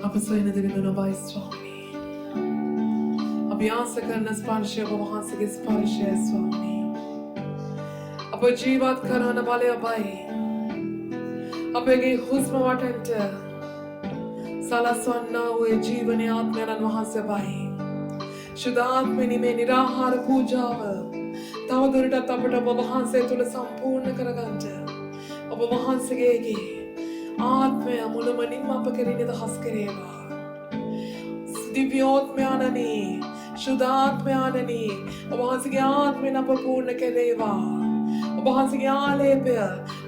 අප සොයන දෙවිඳුන ඔබයි ස්වාමී. අපි ආස කරන ස්පර්ශය ඔබ වහන්සේගේ ස්පර්ශය ස්වාමී. අප ජීවත් කරන බලය ඔබයි. අපගේ හුස්ම වටෙන්ට සලස්වන්නා වූ ජීවනය ආත්මයන් වහන්සේ ඔබයි. ශුද්ධාත්මනි මේ නිරාහාර පූජාව තවදුරටත් අපට ඔබ වහන්සේ තුළ සම්පූර්ණ කරගන්නට ඔබ වහන්සේගේ ආත්මය මුළුමනින්ම අප කෙරෙහි දහස් කරේවා. දිව්‍යෝත්මයාණනි, ශුද්ධාත්මයාණනි, ඔබ වහන්සේගේ ආත්මයෙන් අප පූර්ණ කරේවා. ඔබ වහන්සේගේ ආලේපය,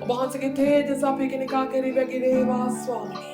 ඔබ වහන්සේගේ තේජස අපි කෙනෙකා කෙරෙහි වැగిරේවා ස්වාමී.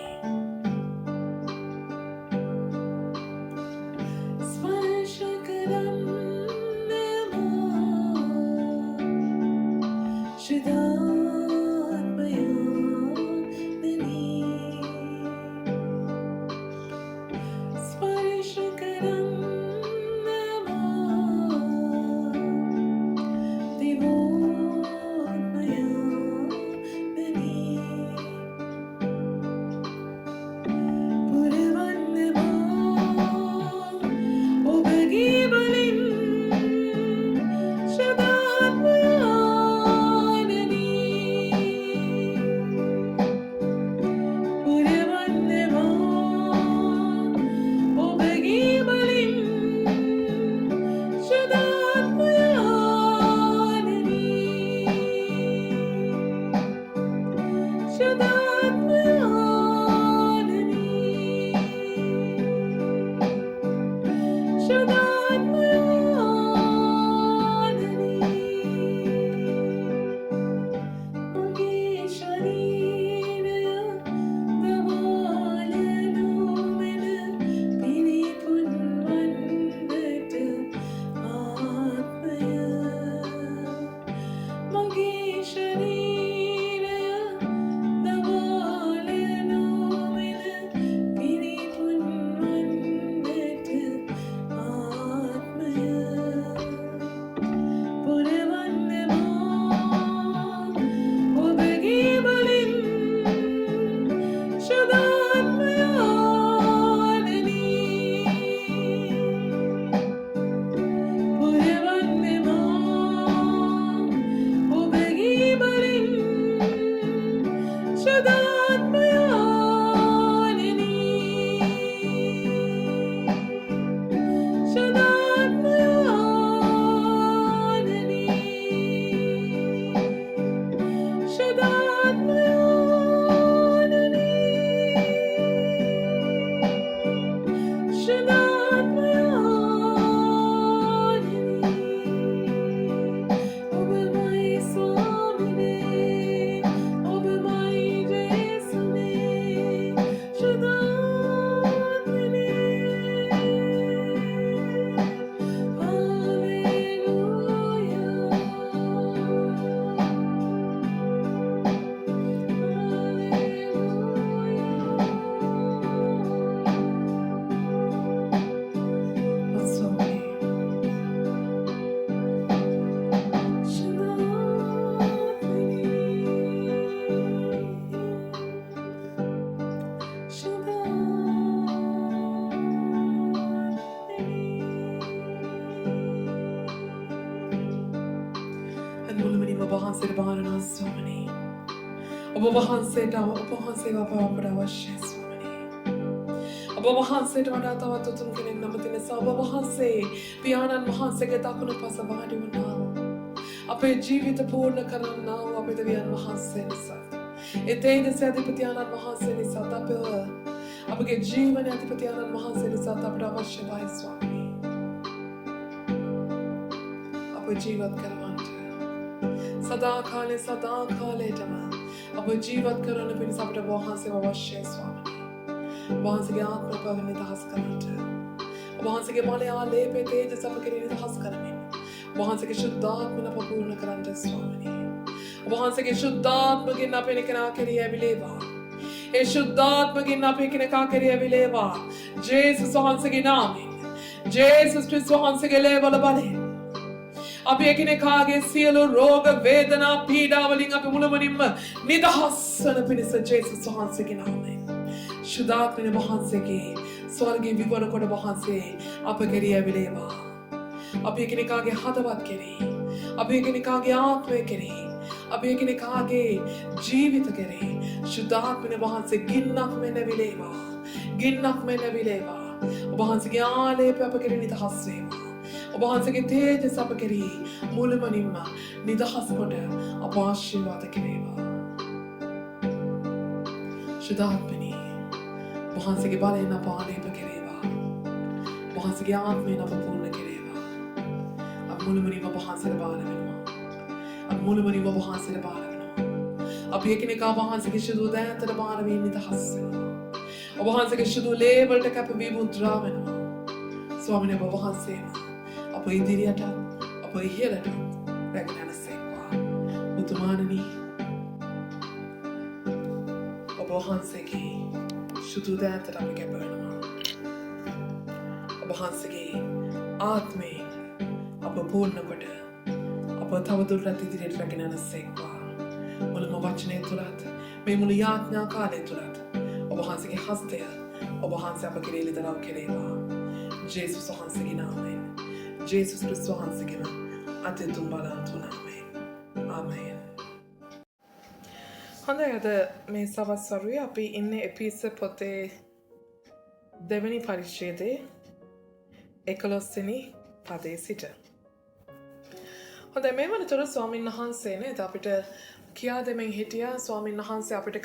ඔබ වහන්සේට අපට අවශ්‍යයි ස්වාමී. ඔබ වහන්සේට වඩා තවත් උතුම් කෙනෙක් නැමති නිසා ඔබ වහන්සේ පියාණන් වහන්සේගේ දකුණු පස වාඩි වුණා වූ අපේ ජීවිත පූර්ණ කරන්නා වූ අපේ දෙවියන් වහන්සේ නිසා. ඒ තේජස් අධිපතියාණන් වහන්සේ නිසා අපගේ ජීවන අධිපතියාණන් වහන්සේ නිසා අපට අවශ්‍යයි ස්වාමී. අප ජීවත් කරවන්නට සදා කාලෙටම අප ජීවත් කරන පිණිස අපට වහන්සේව අවශ්‍යයි ස්වාමී. වහන්සේගේ ආත්ම බව නිදහස් කරන්නට, වහන්සේගේ බලය ආලේපේ තේජස අප කෙරෙහි නිදහස් කරමින් වහන්සේගේ ශුද්ධාත්මය අප පූර්ණ කරන්නට ස්වාමී. වහන්සේගේ ශුද්ධාත්මයෙන් අපේ කෙනා කෙරෙහි ඇවිලේවා. ඒ ශුද්ධාත්මයෙන් අපේ කෙනා කෙරෙහි ඇවිලේවා. ජේසුස් වහන්සේගේ නාමයෙන්, ජේසුස් ක්‍රිස්තුස් වහන්සේගේ ලේවල බලයෙන් අපි එකිනෙකාගේ සියලු රෝග වේදනා පීඩා වලින් අපි මුළුමනින්ම නිදහස් වන පිණිස ජේසුස් වහන්සේගේ නාමයෙන්, ශුද්ධාත්මනේ වහන්සේගේ ස්වර්ගයේ විවර කොට වහන්සේ අප කෙරෙහි ඇවිලේවා. අපි එකිනෙකාගේ හදවත් කෙරෙහි, අපි එකිනෙකාගේ ආත්මය කෙරෙහි, අපි එකිනෙකාගේ ජීවිත කෙරෙහි ශුද්ධාත්මනේ වහන්සේ ගින්නක් මෙන් ඇවිලේවා. ගින්නක් මෙන් ඇවිලේවා. ඔබ වහන්සේගේ ආලේපය අප කෙරෙහි නිදහස් වේවා. ඔබ වහන්සේගේ තේජස අප කෙරෙහි මුළුමනින්ම නිදහස් කොට අප ආශිර්වාද කෙරේවා. ශුද්ධාත්මනේ වහන්සේගේ බලයෙන් අප ආලේප කෙරේවා. වහන්සේගේ ආත්මයෙන් අප පූර්ණ කෙරේවා. අප මුළුමනින්ම වහන්සේට බාර වෙනවා. අප මුළුමනින්ම වහන්සේට බාර වෙනවා. අපි එකිනෙකා වහන්සේගේ ශුද්ධ දෑතට බාර වී නිදහස් වෙනවා. ඔබ වහන්සේගේ ශුද්ධ ලේවලට කැපවී මුද්‍රා වෙනවා. ස්වාමිනේ ඔබ වහන්සේම අප ඉදිරියට අප ඉහළට රැගෙන යනසේක්වා. උතුමාණනි ඔබ වහන්සේගේ ශුද්ධ දෑතට අපි කැප වෙනවා. ඔබ වහන්සේගේ ආත්මයෙන් අප පූර්ණ කොට අප තවදුරටත් ඉදිරියට රැගෙන යනසේක්වා. මුළුම වචනය තුළත් මේ මුළු යාඥා කාලය තුළත් ඔබ වහන්සේගේ හස්තය ඔබ වහන්සේ අප කෙරෙහි දරව් කෙරේවා. ජේසුස් වහන්සේගේ නාමයෙන්, ජේසුස් ක්‍රිස්තුස් වහන්සේගේම අතිඋතුම් බලවත් නාමයෙන්. ආමේන්. හොඳයි, අද මේ සවස් වරුවේ අපි ඉන්නේ එපිස පොතේ දෙවැනි පරිච්ඡේදයේ 11 වෙනි පදයේ සිට. හොඳයි, මේ වනතුරු ස්වාමීන් වහන්සේ නේද අපිට කියා දෙමින් හිටියා. ස්වාමීන් වහන්සේ අපිට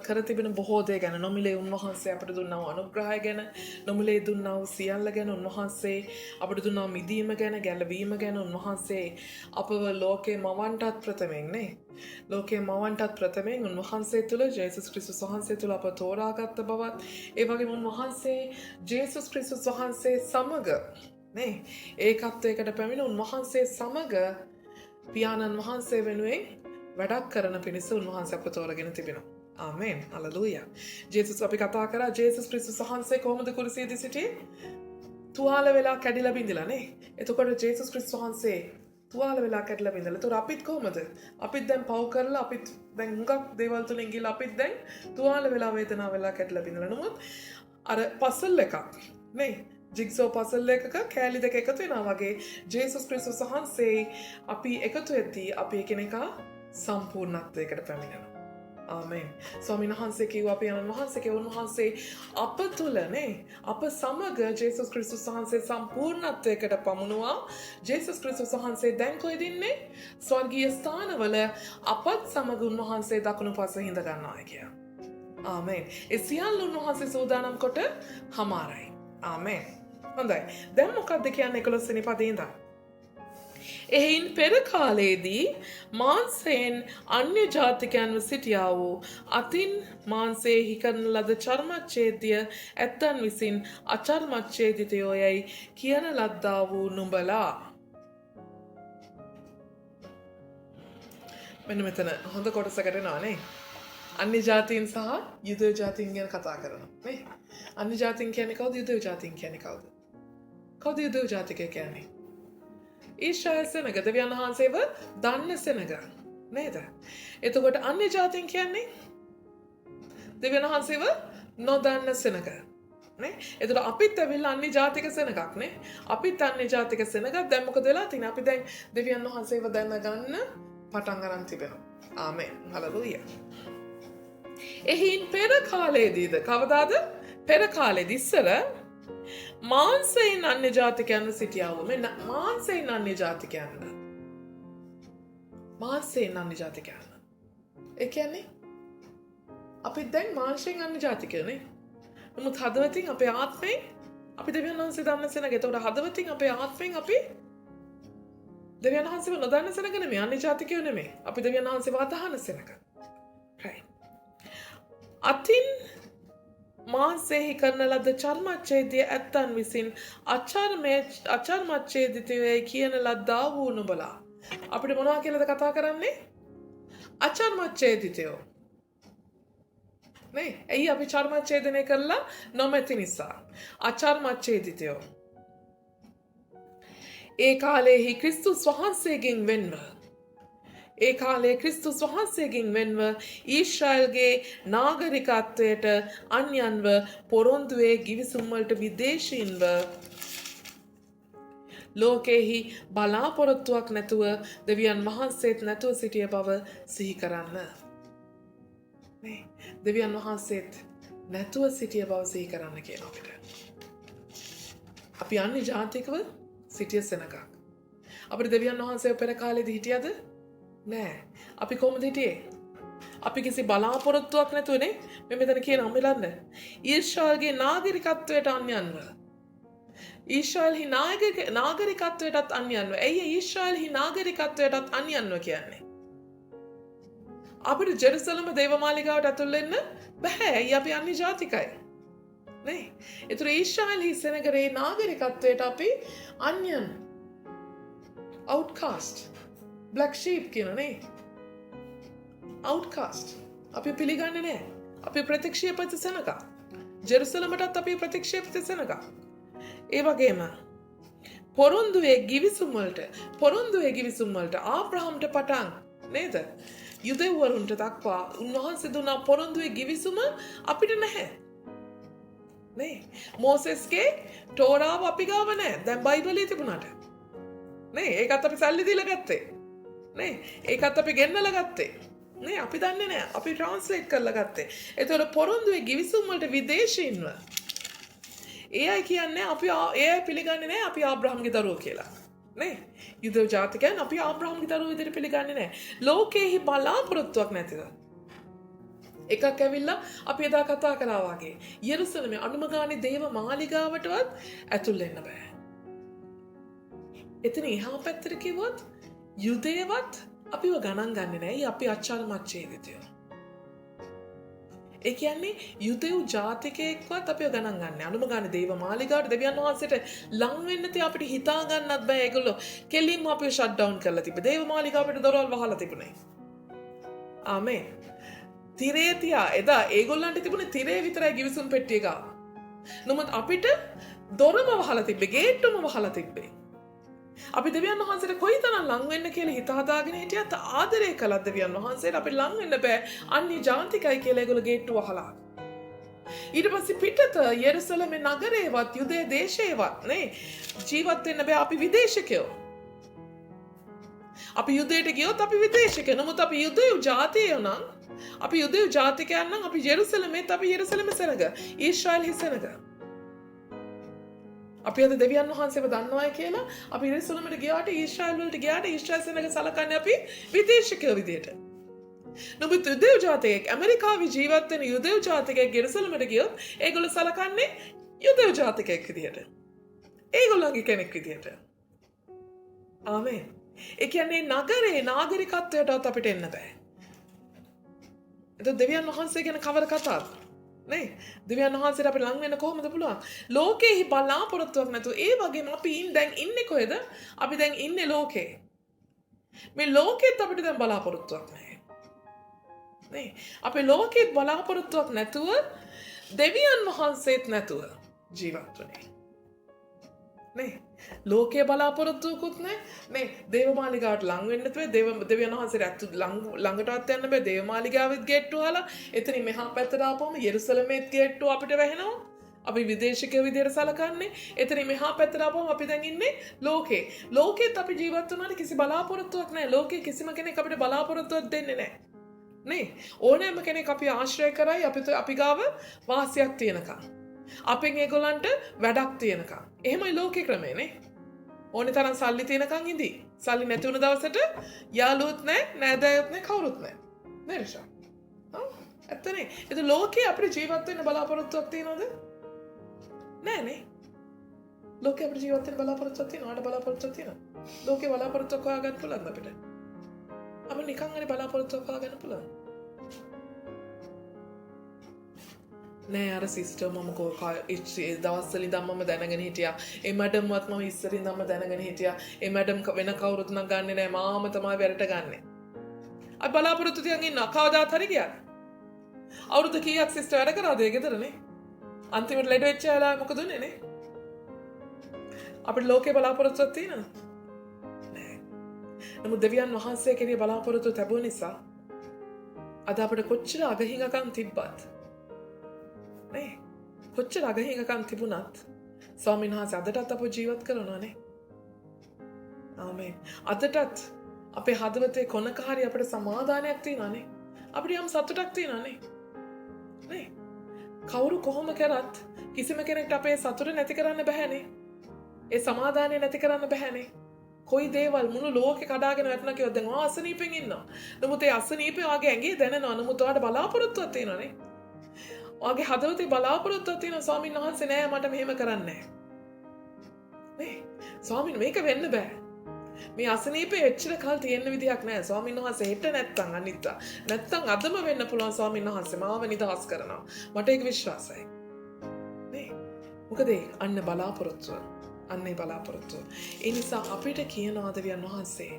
කර තිබෙන බොහෝ දේ ගැන, නොමිලේ උන්වහන්සේ අපිට දුන්නා වූ අනුග්‍රහය ගැන, නොමිලේ දුන්නා වූ සියල්ල ගැන, උන්වහන්සේ අපිට දුන්නා මිදීම ගැන, ගැලවීම ගැන, උන්වහන්සේ අපව ලෝකේ මවන්ටත් ප්‍රථමයෙන් නේ. ලෝකේ මවන්ටත් ප්‍රථමයෙන් උන්වහන්සේ තුළ ජේසුස් ක්‍රිස්තුස් වහන්සේ තුළ අප තෝරාගත්ත බවත්, ඒ වගේම උන්වහන්සේ ජේසුස් ක්‍රිස්තුස් වහන්සේ සමග නේ ඒකත්වයකට පැමිණ උන්වහන්සේ සමග පියාණන් වහන්සේ වෙනුවෙන් වැඩක් කරන පිණිස උන්වහන්සේ අප තෝරගෙන තිබෙනවා. ආමේන්. හලෙලූයා. ජේසුස් අපි කතා කරා ජේසුස් ක්‍රිස්තුස් වහන්සේ කොහොමද කුරුසියේදී සිටියේ? තුවාල වෙලා කැඩිලා බිඳිලා නේ. එතකොට ජේසුස් ක්‍රිස්තුස් වහන්සේ තුවාල වෙලා කැඩිලා බිඳලා. ඒතකොට අපිත් කොහොමද? අපිත් දැන් පව් කරලා අපිත් දැන් හුඟක් දේවල් තුලින් ගිහලා අපිත් දැන් තුවාල වෙලා වේදනාව වෙලා කැඩිලා බිඳලා. නමුත් අර පසල් එකක් නේ ජිග්සෝ පසල් එකක කෑලි දෙක එකතු වෙනවා වගේ ජේසුස් ක්‍රිස්තුස් වහන්සේ අපි එකතු වෙද්දී අපි එකිනෙකා සම්පූර්ණත්වයකට පැමිණෙනවා. ආමේන්. ස්වාමීන් වහන්සේ කිව්වා අපි යන වහන්සේ උන්වහන්සේ අප තුළ නේ අප සමග ජේසුස් ක්‍රිස්තුස් වහන්සේ සම්පූර්ණත්වයකට පමුණුවා. ජේසුස් ක්‍රිස්තුස් වහන්සේ දැන් කොහෙද ඉන්නේ? ස්වර්ගීය ස්ථානවල අපත් සමග උන්වහන්සේ දකුණු පස හිඳ ගන්නවා කියලා. ආමේන්. ඒ සියල්ල උන්වහන්සේ සූදානම් කොට හමාරයි. ආමේන්. හොඳයි. දැන් මොකක්ද කියන්නේ 11 වෙනි පදේ ඉඳන්? එයින් පෙර කාලයේදී මාංශයෙන් අන්‍ය ජාතිකයන්ව සිටියා වූ අතින් මාංශයෙහි කරන ලද චර්මච්ඡේදය ඇත්තන් විසින් අචර්මච්ඡේදිතයෝයයි කියන ලද්දා වූ නුඹලා. මෙන්න මෙතන හොඳ කොටසකට එනවා නේ. අන්‍ය ජාතීන් සහ යුදෙව් ජාතීන් ගැන කතා කරනවා නේ. අන්‍ය ජාතීන් කියන්නේ කවුද? යුදෙව් ජාතීන් කියන්නේ කවුද? කවුද යුදෙව් ජාතිකය කියන්නේ? ඊශ්‍රායල් සෙනග, දෙවියන් වහන්සේව දන්න සෙනග නේද? එතකොට අන්‍ය ජාතීන් කියන්නේ දෙවියන් වහන්සේව නොදන්න සෙනග නේ. එතකොට අපිත් ඇවිල්ලා අන්‍ය ජාතික සෙනගක් නේ. අපිත් අන්‍ය ජාතික සෙනගක්. දැන් මොකද වෙලා තියෙන්නේ? අපි දැන් දෙවියන් වහන්සේව දැනගන්න පටන් ගන්න තිබෙනවා. ආමේන්. හලෙලූයා. එහින් පෙර කාලයේදීද කවදාද? පෙර කාලෙදී ඉස්සර මාංශයෙන් අන්‍ය ජාතිකයන්ව සිටියා වූ මෙන්න මාංශයෙන් අන්‍ය ජාතිකයන්ව. මාංශයෙන් අන්‍ය ජාතිකයන්ව. ඒ කියන්නේ අපි දැන් මාංශයෙන් අන්‍ය ජාතිකයෝනේ. නමුත් හදවතින් අපේ ආත්මයෙන් අපි දෙවියන් වහන්සේ දන්න සෙනග. ඒතකොට හදවතින් අපේ ආත්මයෙන් අපි දෙවියන් වහන්සේව නොදන්න සෙනග නෙමෙයි, අන්‍ය ජාතිකයෝ නෙමෙයි. අපි දෙවියන් වහන්සේව අදහන සෙනග. right. අතින් මාංශයෙහි කරන ලද චර්මච්ඡේදය ඇත්තන් විසින් අචර්මච්ඡේදිතයෝයි කියන ලද්දා වූ නුඹලා. අපිට මොනවා කියලාද කතා කරන්නේ? අචර්මච්ඡේදිතයෝ. නේ? ඇයි අපි චර්මච්ඡේදනය කරලා නොමැති නිසා. අචර්මච්ඡේදිතයෝ. ඒ කාලයේහි ක්‍රිස්තුස් වහන්සේගෙන් වෙන්ව ඒ කාලේ ක්‍රිස්තුස් වහන්සේගෙන් වෙන්ව ඊශ්‍රායල්ගේ නාගරිකත්වයට අන්‍යයන්ව පොරොන්දුවේ ගිවිසුම් වලට විදේශීන්ව ලෝකෙහි බලාපොරොත්තුවක් නැතුව දෙවියන් වහන්සේත් නැතුව සිටිය බව සිහි කරන්න. නේ දෙවියන් වහන්සේත් නැතුව සිටිය බව සිහි කරන්න කියන අපිට. අපි අන්‍ය ජාතිකව සිටිය සෙනගක්. අපිට දෙවියන් වහන්සේ පෙර කාලෙදී හිටියද? නෑ. අපි කොහොමද හිටියේ? අපි කිසි බලාපොරොත්තුවක් නැතුවනේ මේ මෙතන කියන අමිලන්න. ඊශ්‍රායල්ගේ නාගරිකත්වයට අන්‍යයන්ව. ඊශ්‍රායල්හි නාගරිකත්වයටත් අන්‍යයන්ව. ඇයි ඊශ්‍රායල්හි නාගරිකත්වයටත් අන්‍යයන්ව කියන්නේ? අපිට ජෙරුසලම දේවමාලිගාවට ඇතුල් වෙන්න බෑ. ඇයි අපි අන්‍ය ජාතිකයි. නේ? ඒතර ඊශ්‍රායල්හි සෙනගරේ නාගරිකත්වයට අපි අන්‍යයන්. outcast. black sheep කියනනේ. outcast. අපි පිළිගන්නේ නැහැ. අපි ප්‍රතික්ෂේපිත සෙනග. ජෙරුසලමටත් අපි ප්‍රතික්ෂේපිත සෙනග. ඒ වගේම පොරොන්දුවේ ගිවිසුම් වලට ආබ්‍රහම්ට පටන් නේද? යුදෙව්වරුන්ට දක්වා උන්වහන්සේ දුන්නා පොරොන්දුවේ ගිවිසුම අපිට නැහැ. නේ? මෝසෙස්ගේ තෝරාව අපි ගාව නැහැ. දැන් බයිබලයේ තිබුණාට. නේ? ඒකත් අපි සල්ලි දීලා ගත්තේ. නේ? ඒකත් අපි ගෙන්නලා ගත්තේ. නේ? අපි දන්නේ නැහැ. අපි ට්‍රාන්ස්ලේට් කරලා ගත්තේ. ඒතකොට පොරොන්දුවේ ගිවිසුම් වලට විදේශීන්ව ඒ අය කියන්නේ අපි ඒ අය පිළිගන්නේ නැහැ අපි ආබ්‍රහම්ගේ දරුවෝ කියලා. නේ? යුදෙව් ජාතිකයන් අපි ආබ්‍රහම්ගේ දරුවෝ විදිහට පිළිගන්නේ නැහැ. ලෝකෙහි බලාපොරොත්තුවක් නැතිව. එකක් ඇවිල්ලා අපි එදා කතා කළා වගේ යෙරුසලමේ අනුම ගානේ දේව මාලිගාවටවත් ඇතුල් වෙන්න බෑ. එතන එහා පැත්තට කිව්වොත් යුදේවත් අපිව ගණන් ගන්නේ නැහැ. අපි අච්චාල මච්චේදිතයෝ. ඒ කියන්නේ යුදෙව් ජාතිකයෙක්වත් අපිව ගණන් ගන්න. අනුම ගානේ දේව මාලිගාවට දෙවියන් වහන්සේට ලං වෙන්න තිය අපිට හිතා ගන්නත් බෑ. ඒගොල්ලෝ කෙලින්ම අපිව ෂට් ඩවුන් කරලා තිබ්බේ. දේව මාලිගාවට දොරවල් වහලා තිබුණේ. ආමේන්. තිරේ තියා එදා ඒගොල්ලන්ට තිබුණේ තිරේ විතරයි ගිවිසුම් පෙට්ටිය ගාව. නමුත් අපිට දොරම වහලා තිබ්බේ. ගේට්ටුම වහලා තිබ්බේ. අපි දෙවියන් වහන්සේට කොයිතරම් ලං වෙන්න කියලා හිත හදාගෙන හිටියත් ආදරය කළත් දෙවියන් වහන්සේට අපිට ලං වෙන්න බෑ. අන්‍ය ජාතිකයි කියලා ඒගොල්ලෝ ගේට්ටු වහලා. ඊට පස්සේ පිටත යෙරුසලමේ නගරේවත් යුදේ දේශේවත් නේ ජීවත් වෙන්න බෑ. අපි විදේශිකයෝ. අපි යුදේට ගියොත් අපි විදේශිකයෝ. නමුත් අපි යුදෙව් ජාතියෝ නම් අපි යුදෙව් ජාතිකයන් නම් අපි යෙරුසලමේත් අපි යෙරුසලම සෙනග ඊශ්‍රායල් හිසෙනග. අපි අද දෙවියන් වහන්සේව දන්නවයි කියලා අපි යෙරුසලමට ගියාට ඊශ්‍රායල් වලට ගියාට ඊශ්‍රායල් සෙනග සලකන්නේ අපි විදේශිකයෝ විදියට. නමුත් යුදෙව් ජාතිකයෙක් ඇමරිකාවේ ජීවත් වෙන යුදෙව් ජාතිකයෙක් යෙරුසලමට ගියොත් ඒගොල්ලෝ සලකන්නේ යුදෙව් ජාතිකයෙක් විදියට. ඒගොල්ලන්ගේ කෙනෙක් විදියට. ආමේන්. ඒ කියන්නේ නගරේ නාගරිකත්වයටවත් අපිට එන්න බෑ. එතකොට දෙවියන් වහන්සේ ගැන කවර කතාවද? නේ? දෙවියන් වහන්සේට අපිට ලං වෙන්න කොහොමද පුළුවන්? ලෝකෙහි බලාපොරොත්තුවක් නැතුව ඒ වගේම අපි දැන් ඉන්නේ කොහෙද? අපි දැන් ඉන්නේ ලෝකේ. මේ ලෝකෙත් අපිට දැන් බලාපොරොත්තුවක් නැහැ. නේ? අපේ ලෝකෙත් බලාපොරොත්තුවක් නැතුව දෙවියන් වහන්සේත් නැතුව ජීවත් වෙන්නේ. නේ? ලෝකයේ බලාපොරොත්තුවකුත් නැහැ. නේ? දේවමාලිගාවට ලං වෙන්න නැතුව දෙවියන් වහන්සේට ළඟටවත් යන්න බෑ. දේවමාලිගාවෙත් ගේට්ටු වහලා එතනින් මෙහා පැත්තට ආපුවම යෙරුසලමේත් ගේට්ටු අපිට වැහෙනවා. අපි විදේශිකයෝ විදියට සලකන්නේ. එතනින් මෙහා පැත්තට ආපුවම අපි දැන් ඉන්නේ ලෝකේ. ලෝකෙත් අපි ජීවත් වුණාට කිසි බලාපොරොත්තුවක් නැහැ. ලෝකේ කිසිම කෙනෙක් අපිට බලාපොරොත්තුවක් දෙන්නේ නැහැ. නේ? ඕනෑම කෙනෙක් අපි ආශ්‍රය කරයි අපි ගාව වාසියක් තියෙනකම්. අපෙන් ඒගොල්ලන්ට වැඩක් තියෙනකම්. එහෙමයි ලෝකේ ක්‍රමය නේ. ඕනේ තරම් සල්ලි තියෙනකම් ඉඳි. සල්ලි නැති වුණ දවසට යාළුවොත් නැහැ, නෑදෑයොත් නැහැ, කවුරුත් නැහැ. නේද ෂා? ඇත්තනේ. ඒක ලෝකේ අපිට ජීවත් වෙන්න බලාපොරොත්තුවක් තියනවද? නෑ නේ. ලෝකේ අපිට ජීවත් වෙන්න බලාපොරොත්තුවක් තියනවද? බලාපොරොත්තුවක් තියනවද? ලෝකේ බලාපොරොත්තුවක් හොයාගන්න පුළුවන්ද අපිට? අපිට නිකන් හරි බලාපොරොත්තුවක් හොයාගන්න පුළුවන්. නෑ අර සිස්ටර් මම දවස්වල ඉඳන් මම දැනගෙන හිටියා. ඒ මැඩම්වත් මම ඉස්සරින් ඉඳන්ම දැනගෙන හිටියා. ඒ මැඩම් වෙන කවුරුත් නම් ගන්නෙ නෑ. මාම තමයි වැරට ගන්නෙ. අපි බලාපොරොත්තු තියන් ඉන්නවා. කවදාත් හරි ගියාද? අවුරුදු කීයක් සිස්ටර් වැඩ කරාද ඒ ගෙදරනේ? අන්තිමට ලෙඩ වෙච්ච වෙලාව මොකද උනේ නේ? අපිට ලෝකේ බලාපොරොත්තුවක් තියෙනවද? නෑ. නමුත් දෙවියන් වහන්සේ කෙරේ බලාපොරොත්තු තැබුව නිසා අද අපිට කොච්චර අගහිඟකම් තිබ්බත් නේ කොච්චර අගහිඟකම් තිබුණත් ස්වාමීන් වහන්සේ අදටත් අපව ජීවත් කරනවානේ. ආමේන්. අදටත් අපේ හදවතේ කොනක හරි අපිට සමාදානයක් තියෙනවානේ. අපිට යම් සතුටක් තියෙනවානේ. නේ කවුරු කොහොම කරත් කිසිම කෙනෙක්ට අපේ සතුට නැති කරන්න බැහැනේ. ඒ සමාදානය නැති කරන්න බැහැනේ. කොයි දේවල් මුළු ලෝකේ කඩාගෙන වැටුණා කියවත් දැන් ඔයා අසනීපෙන් ඉන්නවා. නමුත් ඒ අසනීපේ ඔයාගේ ඇඟේ දැනෙනවා. නමුත් ඔයාට බලාපොරොත්තුවක් තියෙනවානේ. ඔයාගේ හදවතේ බලාපොරොත්තුවක් තියෙනවා ස්වාමීන් වහන්සේ නෑ මට මෙහෙම කරන්නේ නෑ. නේ ස්වාමීන් මේක වෙන්න බෑ. මේ අසනීපේ එච්චර කල් තියෙන්න විදියක් නෑ. ස්වාමීන් වහන්සේ හෙට නැත්තම් අනිත්තා. නැත්තම් අදම වෙන්න පුළුවන් ස්වාමීන් වහන්සේ මාව නිදහස් කරනවා. මට ඒක විශ්වාසයි. නේ මොකද අන්න බලාපොරොත්තුව. අන්නේ බලාපොරොත්තුව. ඒ නිසා අපිට කියනවා දෙවියන් වහන්සේ.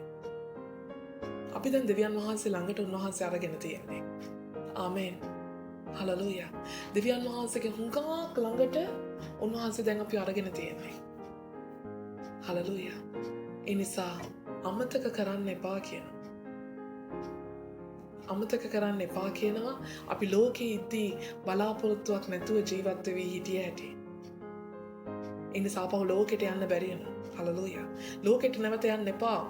අපි දැන් දෙවියන් වහන්සේ ළඟට උන්වහන්සේ අරගෙන තියෙන්නේ. ආමේන්. හලලූයා. දෙවියන් වහන්සේගේ හුඟක් ළඟට උන්වහන්සේ දැන් අපි අරගෙන තියෙන්නේ. හලලූයා. ඒ නිසා අමතක කරන්න එපා කියනවා. අමතක කරන්න එපා කියනවා අපි ලෝකේ ඉද්දී බලාපොරොත්තුවක් නැතුව ජීවත් වෙවි හිටිය හැටි. ඒ නිසා අපව ලෝකෙට යන්න බැරි වෙනවා. හලලූයා. ලෝකෙට නැවත යන්න එපා.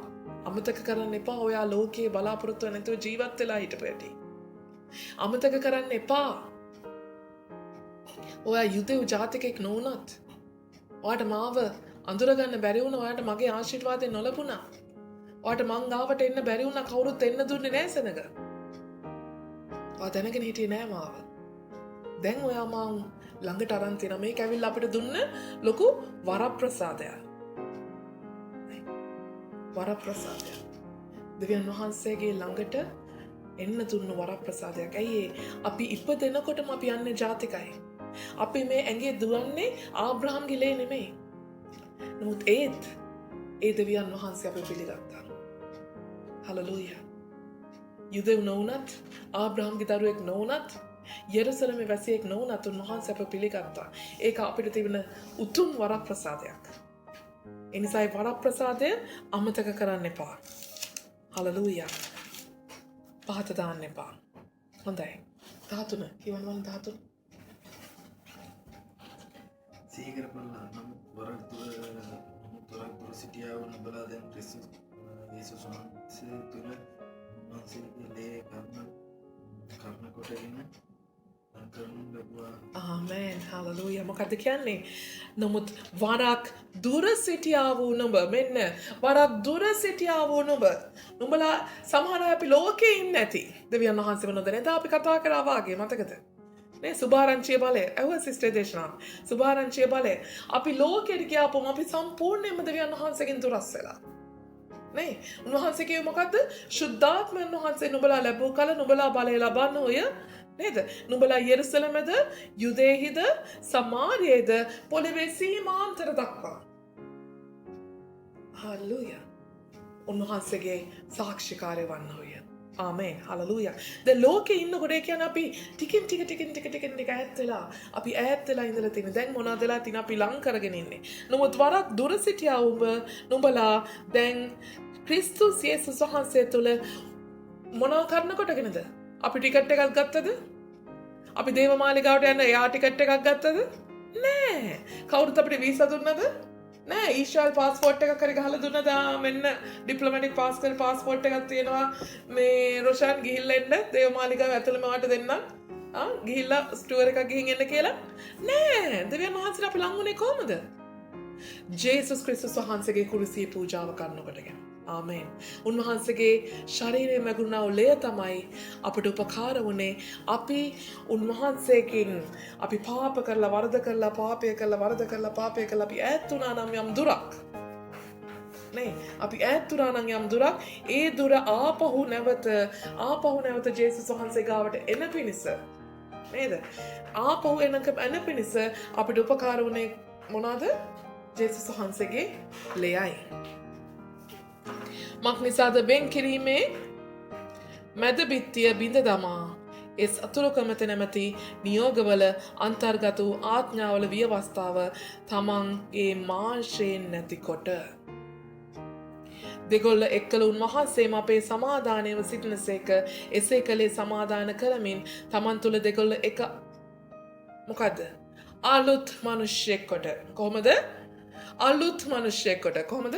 අමතක කරන්න එපා ඔයා ලෝකේ බලාපොරොත්තුවක් නැතුව ජීවත් වෙලා හිටපු හැටි. අමතක කරන්න එපා. ඔයා යුදෙව් ජාතිකෙක් නොවුනත් ඔයාට මාව අඳුරගන්න බැරි වුණා. ඔයාට මගේ ආශිර්වාදය නොලැබුණා. ඔයාට මං ගාවට එන්න බැරි වුණා. කවුරුත් එන්න දුන්නේ නැහැ සෙනඟ. ඔයා දැනගෙන හිටියේ නෑ මාව. දැන් ඔයා මං ළඟට අරන් තියන මේක ඇවිල්ලා අපිට දුන්න ලොකු වරප්‍රසාදයක්. වරප්‍රසාදයක්. දෙවියන් වහන්සේගේ ළඟට එන්න දුන්න වරප්‍රසාදයක්. ඇයි අපි ඉපදෙනකොටම අපි යන්නේ ජාතිකයි. අපි මේ ඇඟේ දුවන්නේ ආබ්‍රහම්ගේ ලේ නෙමෙයි. නමුත් ඒ දෙවියන් වහන්සේ අපිව පිළිගත්තා. හලලූයා. යුදෙව් නොවුනත් ආබ්‍රහම්ගේ දරුවෙක් නොවුනත් යෙරුසලමේ වැසියෙක් නොවුනත් උන්වහන්සේ අපිව පිළිගත්තා. ඒක අපිට තිබෙන උතුම් වරප්‍රසාදයක්. ඒ නිසා ඒ වරප්‍රසාදය අමතක කරන්න එපා. හලලූයා. පහත දාන්න එපා. හොඳයි. 13 කියවන්න 13. සීකර බලලා නම් වරක් දුර සිටියා වුණ බලා දැන් ක්‍රිස්තුස් යේසුස් වහන්සේ තුල උන්වහන්සේගේ ලේ කර්ම කොටගෙන කරනු ලැබුවා. ආමේන්. හලලූයා. මොකද කියන්නේ? නමුත් වරක් දුර සිටියා වූ නුඹ මෙන්න වරක් දුර සිටියා වූ නුඹලා සමහර අය අපි ලෝකේ ඉන්නේ නැති. දෙවියන් වහන්සේ වෙනද නේද අපි කතා කරා වාගේ මතකද? නේ සුභාරංචිය බලය. ඇහුවා සිස්ටර් දේශනා. සුභාරංචිය බලය. අපි ලෝකෙට ගියාපොම අපි සම්පූර්ණයෙන්ම දෙවියන් වහන්සේගෙන් දුරස් වෙලා. නේ උන්වහන්සේ කිව්වේ මොකද්ද? ශුද්ධාත්මයන් වහන්සේ නුඹලා ලැබුව කල නුඹලා බලය ලබන්න ඔය නේද? නුඹලා යෙරුසලමද, යුදේහිද, සමාරියේද පොළවේ සීමාන්තර දක්වා. හලලූයා. උන්වහන්සේගේ සාක්ෂිකාරය වන්න ඔය. ආමේන්. හලලූයා. දැන් ලෝකේ ඉන්නකොට ඒ කියන්නේ අපි ටිකින් ඈත් වෙලා අපි ඈත් වෙලා ඉඳලා තියෙන. දැන් මොනවද වෙලා තියෙන අපි ලං කරගෙන ඉන්නේ. නමුත් වරක් දුර සිටියා නුඹලා දැන් ක්‍රිස්තුස් යේසුස් වහන්සේ තුල මොනවා කරනකොටගෙනද? අපි ටිකට් එකක් ගත්තද? අපි දේවමාලිගාවට යන්න එයා ටිකට් එකක් ගත්තද? නෑ. කවුරුත් අපිට වීසා දුන්නද? නෑ. ඊශ්‍රායල් පාස්පෝර්ට් එකක් හරි ගහලා දුන්නද? මෙන්න ඩිප්ලොමැටික් පාස්පෝර්ට් එකක් තියෙනවා. මේ රොෂාන් ගිහිල්ලා එන්න දේවමාලිගාව ඇතුළේම වට දෙන්නම්. ගිහිල්ලා ස්ටෝර් එකක් ගිහින් එන්න කියලා. නෑ. දෙවියන් වහන්සේට අපි ලං වුණේ කොහමද? ජේසුස් ක්‍රිස්තුස් වහන්සේගේ කුරුසියේ පූජාව කරනකොටගෙන. ආමේන්. උන්වහන්සේගේ ශරීරයේ මැගුණා වූ ලේ තමයි අපට උපකාර වුණේ. අපි උන්වහන්සේකින් අපි පාප කරලා වරද කරලා පාපය කරලා වරද කරලා පාපය කරලා අපි ඈත් වුණා නම් යම් දුරක්. නේ අපි ඈත් වුණා නම් යම් දුරක් ඒ දුර ආපහු නැවත ජේසුස් වහන්සේ ගාවට එන පිණිස නේද? ආපහු එන පිණිස අපිට උපකාර වුණේ මොනවාද? ජේසුස් වහන්සේගේ ලේයයි. මක් නිසාද බෙන් කිරීමේ මැද බිත්තිය බිඳ දමා ඒ සතුරුකමත නැමැති නියෝගවල අන්තර්ගත වූ ආඥාවල විවස්ථාව තමන්ගේ මාංශයෙන් නැතිකොට දෙගොල්ල එක්කල උන්වහන්සේම අපේ සමාදානයව සිටිනසේක එසේ කළේ සමාදාන කරමින් තමන් තුළ දෙගොල්ල එක මොකක්ද අලුත් මනුෂ්‍යයෙක් කොට කොහොමද අලුත් මනුෂ්‍යයෙක් කොට කොහොමද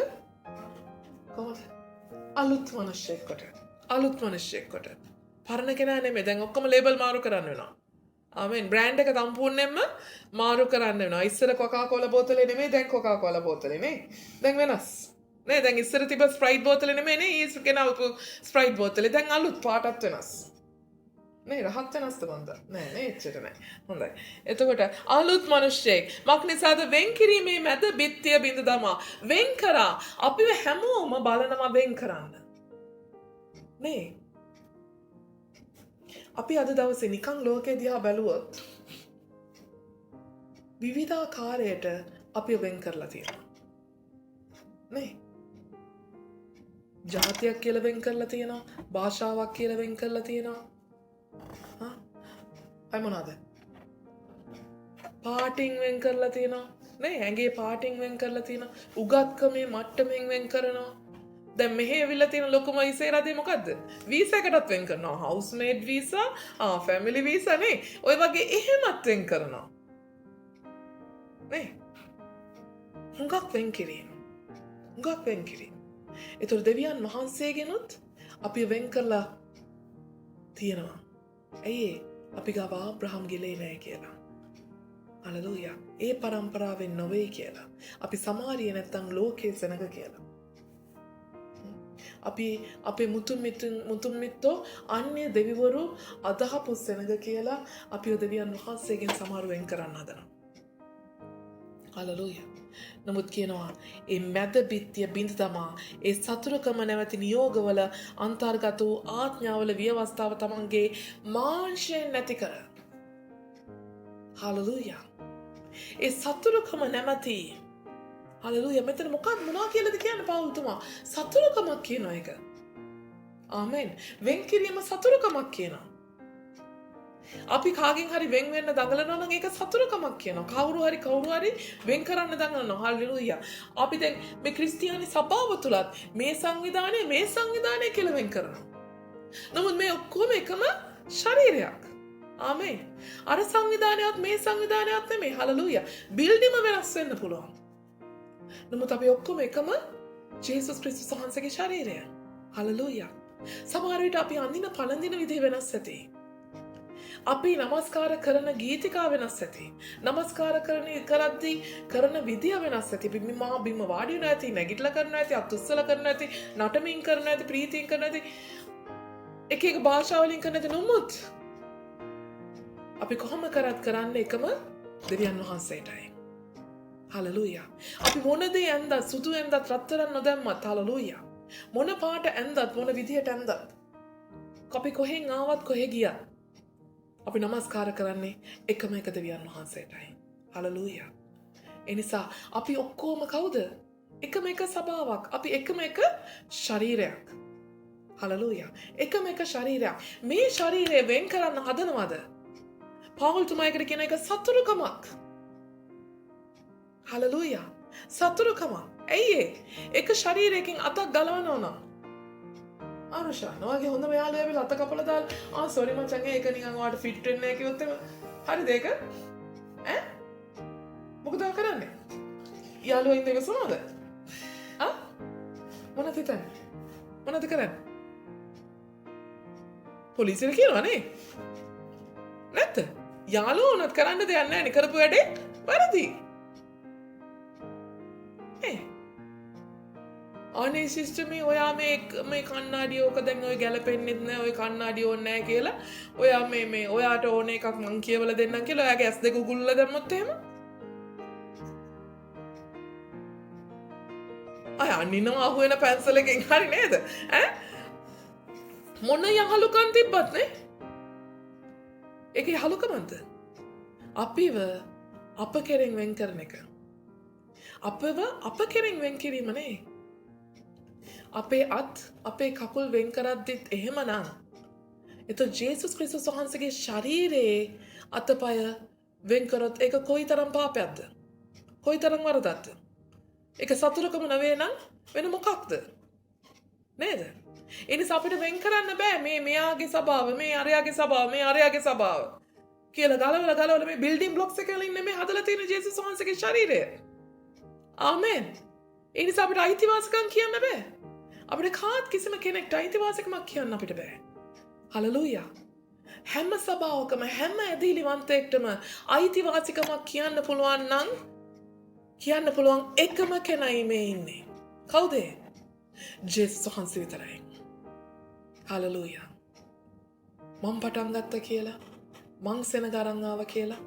අලුත් මනුෂ්‍යයෙක් කොට අලුත් මනුෂ්‍යයෙක් කොට පරණ කෙනා නෙමෙයි දැන් ඔක්කොම ලේබල් මාරු කරන්න වෙනවා ආමෙන් බ්‍රෑන්ඩ් එක සම්පූර්ණයෙන්ම මාරු කරන්න වෙනවා ඉස්සර කොකාකෝලා බෝතලේ නෙමෙයි දැන් කොකාකෝලා බෝතලේ නේ දැන් වෙනස් නේ දැන් ඉස්සර තිබ්බ ස්ප්‍රයිට් බෝතලේ නෙමෙයි නේ ඊස් ගෙනාවු ස්ප්‍රයිට් බෝතලේ දැන් අලුත් පාටත් වෙනස් නේ රහත් වෙනස්ද මන්ද නෑ එච්චර නෑ හොඳයි එතකොට අලුත් මිනිස්සෙක් මක් නිසාද වෙන් කිරීමේ මැද බිත්තිය බිඳ දමා වෙන් කරා අපිව හැමෝම බලනවා වෙන් කරන්න නේ අපි අද දවසේ නිකන් ලෝකේ දිහා බැලුවොත් විවිධාකාරයට අපිව වෙන් කරලා තියෙනවා නේ ජාතියක් කියලා වෙන් කරලා තියෙනවා භාෂාවක් කියලා වෙන් කරලා තියෙනවා අය මොනවාද පාටින් වෙන් කරලා තියෙනවා නේ ඇඟේ පාටින් වෙන් කරලා තියෙනවා උගත්කමේ මට්ටමින් වෙන් කරනවා දැන් මෙහෙ ඇවිල්ලා තියෙන ලොකුම ඉසේරදී මොකද්ද වීසා එකටත් වෙන් කරනවා house made visa family visa නේ ඔය වගේ එහෙමත් වෙන් කරනවා නේ හුඟක් වෙන් කිරීම ඒතර දෙවියන් වහන්සේගෙනුත් අපි වෙන් කරලා තියෙනවා ඇයි අපි ගාව ආබ්‍රහම් ගිලේ නෑ කියලා හලෙලූයා ඒ පරම්පරාවෙන් නොවේ කියලා අපි සමාරිය නැත්තම් ලෝකේ සෙනග කියලා අපේ මුතුන් මිත්තෝ අන්‍ය දෙවිවරු අදහපු සෙනග කියලා අපිව දෙවියන් වහන්සේගෙන් සමහර වෙන් කරන්න හදනවා හලෙලූයා නමුත් කියනවා ඒ මැද බිත්තිය බිඳ තමා ඒ සතුරුකම නැවති නියෝගවල අන්තර්ගත වූ ආඥාවල ව්‍යවස්ථාව තමන්ගේ මාංශයෙන් නැති කර හලෙලූයා ඒ සතුරුකම නැමැති හලෙලූයා මෙතන මොනවා කියලාද කියන්නේ පවුල්තුමා සතුරුකමක් කියන එක ආමෙන් වෙන් කිරීම සතුරුකමක් කියනවා අපි කාගෙන් හරි වෙන් වෙන්න දඟලනවා නම් ඒක සතුරුකමක් කියනවා. කවුරු හරි වෙන් කරන්න දඟලනවා. හල්ලෙලූයා. අපි දැන් මේ ක්‍රිස්තියානි සභාව තුලත් මේ සංවිධානය කියලා වෙන් කරනවා. නමුත් මේ ඔක්කොම එකම ශරීරයක්. ආමේන්. අර සංවිධානයත් මේ සංවිධානයත් නෙමෙයි. හල්ලෙලූයා. බිල්ඩිම වෙනස් වෙන්න පුළුවන්. නමුත් අපි ඔක්කොම එකම ජේසුස් ක්‍රිස්තුස් වහන්සේගේ ශරීරය. හල්ලෙලූයා. සමහර විට අපි අඳින පළඳින විදිහ වෙනස් ඇති. අපි නමස්කාර කරන ගීතිකා වෙනස් ඇති. නමස්කාර කරද්දී කරන විදිය වෙනස් ඇති. බිම වාඩි වෙනවා ඇති, නැගිටලා කරනවා ඇති, අත් උස්සලා කරනවා ඇති, නටමින් කරනවා ඇති, ප්‍රීතියෙන් කරනවා ඇති. එක භාෂා වලින් කරන ඇති නමුත් අපි කොහොම කරත් කරන්නේ එකම දෙවියන් වහන්සේටයි. හලෙලූයා. අපි මොන දේ ඇන්දත්, සුදු ඇන්දත්, රත්තරන් නොදැම්මත් හලෙලූයා. මොන පාට ඇන්දත්, මොන විදියට ඇන්දත්. අපි කොහෙන් ආවත් කොහෙ ගියත් අපි නමස්කාර කරන්නේ එකම එක දෙවියන් වහන්සේටයි. හලෙලූයා. ඒ නිසා අපි ඔක්කොම කවුද? එකම එක සභාවක්. අපි එකම එක ශරීරයක්. හලෙලූයා. එකම එක ශරීරයක්. මේ ශරීරය වෙන් කරන්න හදනවද? පෞල්තුමායකට කියන එක සතුරුකමක්. හලෙලූයා. සතුරුකමක්. ඇයි එක ශරීරයකින් අතක් ගලවනවා නම් ආනුෂා නෝගේ හොඳම යාළුවා ඇවිල්ලා අත කපලා දාලා සෝරි මචං ඒක නිකන් ඔයාලට ෆිට වෙන්නේ නැහැ කිව්වොත් එම හරිද ඒක ඈ මොකද කරන්නේ යාළුවා ඉඳන් ඉවසනවද මොනවද කරන්නේ පොලිසියට කියනවා නේ නැත්ද යාළුවා උනත් කරන්න දෙයක් නැහැ නේ කරපු වැඩේ වැරදි අනේ සිස්ටමේ ඔයා මේ කන්නාඩිය ඕක දැන් ඔය ගැලපෙන්නෙත් නෑ ඔය කන්නාඩිය ඕනේ නෑ කියලා ඔයා මේ ඔයාට ඕන එකක් මං කියවලා දෙන්නම් කියලා ඔයාගේ ඇස් දෙක උගුල්ලා දැම්මොත් එහෙම අය අනිනවා අහුවෙන පැන්සලකින් හරි නේද ඈ මොන යහලුකම් තිබ්බත් නේ ඒකේ යහලුකමක්ද අපිව අප කෙරෙන් වෙන් කරන එක අප කෙරෙන් වෙන් කිරීම නේ අපේ අත් අපේ කකුල් වෙන් කරද්දිත් එහෙමනම් එතකොට ජේසුස් ක්‍රිස්තුස් වහන්සේගේ ශරීරයේ අතපය වෙන් කරොත් ඒක කොයිතරම් පාපයක්ද කොයිතරම් වරදක්ද ඒක සතුරුකම නෙවෙයි නම් වෙන මොකක්ද නේද? ඒ නිසා අපිට වෙන් කරන්න බෑ මේ මෙයාගේ ස්වභාව, මේ අරයාගේ ස්වභාව, මේ අරයාගේ ස්වභාව කියලා ගලවලා මේ බිල්ඩින් බ්ලොක්ස් එක වලින් නෙමෙයි හදලා තියෙන ජේසුස් වහන්සේගේ ශරීරය. ආමෙන්. ඒ නිසා අපිට අයිතිවාසිකම් කියන්න බෑ. අපිට කාත් කිසිම කෙනෙක්ට අයිතිවාසිකමක් කියන්න අපිට බෑ. හලලූයා. හැම සභාවකම හැම ඇදහිලිවන්තයෙක්ටම අයිතිවාසිකමක් කියන්න පුළුවන් නම් කියන්න පුළුවන් එකම කෙනයි මේ ඉන්නේ. කවුද? ජේසුස් වහන්සේ විතරයි. හලලූයා. මම පටන් ගත්ත කියලා, මං සෙනග අරන් ආව කියලා,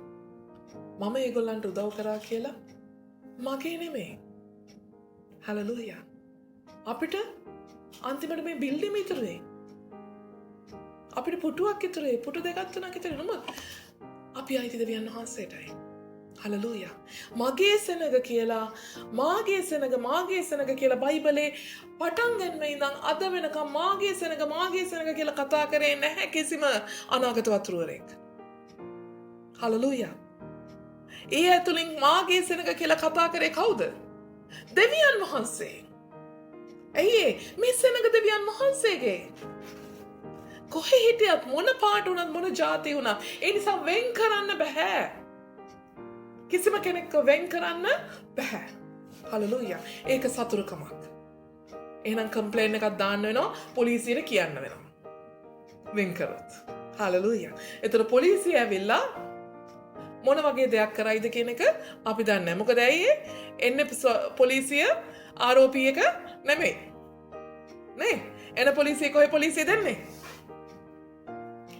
මම ඒගොල්ලන්ට උදව් කරා කියලා මගේ නෙමෙයි. හලලූයා. අපිට අන්තිමට මේ බිල්ඩිම ඉතුරුයි. අපිට පුටුවක් ඉතුරුයි. පුටු දෙකක් තුනක් ඉතුරුයි. නම අපි අයිති දෙවියන් වහන්සේටයි. හලලූයා. මගේ සෙනග කියලා, මාගේ සෙනග කියලා බයිබලේ පටන් ගන්න ඉඳන් අද වෙනකම් මාගේ සෙනග කියලා කතා කරේ නැහැ කිසිම අනාගත වතුරුවරෙක්. හලලූයා. ඒ ඇතුලින් මාගේ සෙනග කියලා කතා කරේ කවුද? දෙවියන් වහන්සේ. ඇයි මේ සෙනග දෙවියන් වහන්සේගේ? කොහේ හිටියත් මොන පාට වුණත් මොන ජාති වුණත් ඒ නිසා වෙන් කරන්න බෑ. කිසිම කෙනෙක්ව වෙන් කරන්න බෑ. හලලූයා. ඒක සතුරුකමක්. එහෙනම් කම්ප්ලේන් එකක් දාන්න වෙනවා, පොලිසියට කියන්න වෙනවා. වෙන් කරොත්. හලලූයා. ඒතර පොලිසිය ඇවිල්ලා මොන වගේ දෙයක් කරයිද කියන එක අපි දන්නේ නැහැ. මොකද ඇයි එන්නේ පොලිසිය ආරෝපී එක නෙමෙයි. නේ? එන පොලිසිය කොහේ පොලිසිය දෙන්නේ?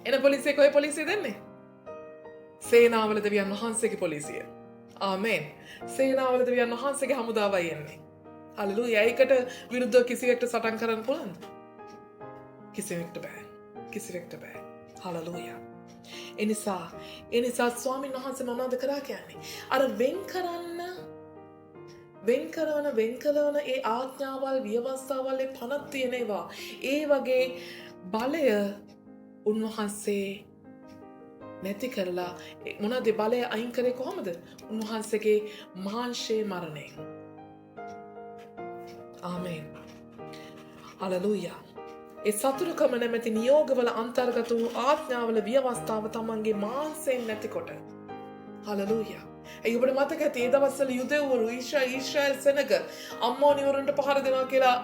එන පොලිසිය කොහේ පොලිසිය දෙන්නේ? සේනාවල දෙවියන් වහන්සේගේ පොලිසිය. ආමෙන්. සේනාවල දෙවියන් වහන්සේගේ හමුදාවයි එන්නේ. හලලූයා. ඒකට විරුද්ධව කිසිවෙක්ට සටන් කරන්න පුළුවන්ද? කිසිවෙක්ට බෑ. කිසිවෙක්ට බෑ. හලලූයා. එනිසා ස්වාමීන් වහන්සේ මොනවද කරා කියන්නේ? අර වෙන් කරන ඒ ආඥාවල්, ව්‍යවස්ථාවල්, ඒ පනත් තියෙන ඒවා, ඒ වගේ බලය උන්වහන්සේ නැති කරලා මොනවද බලය අයින් කරේ කොහොමද? උන්වහන්සේගේ මාංශයේ මරණයෙන්. ආමෙන්. හලලූයා. ඒ සතුරුකම නැමැති නියෝගවල අන්තර්ගත වූ ආඥාවල ව්‍යවස්ථාව තමන්ගේ මාංශයෙන් නැතිකොට. හලලූයා. ඒ ඔබට මතක ඇති ඒ දවස්වල යුදෙව්වරු ඊශ්‍රායල් සෙනග අම්මෝනිවරුන්ට පහර දෙනවා කියලා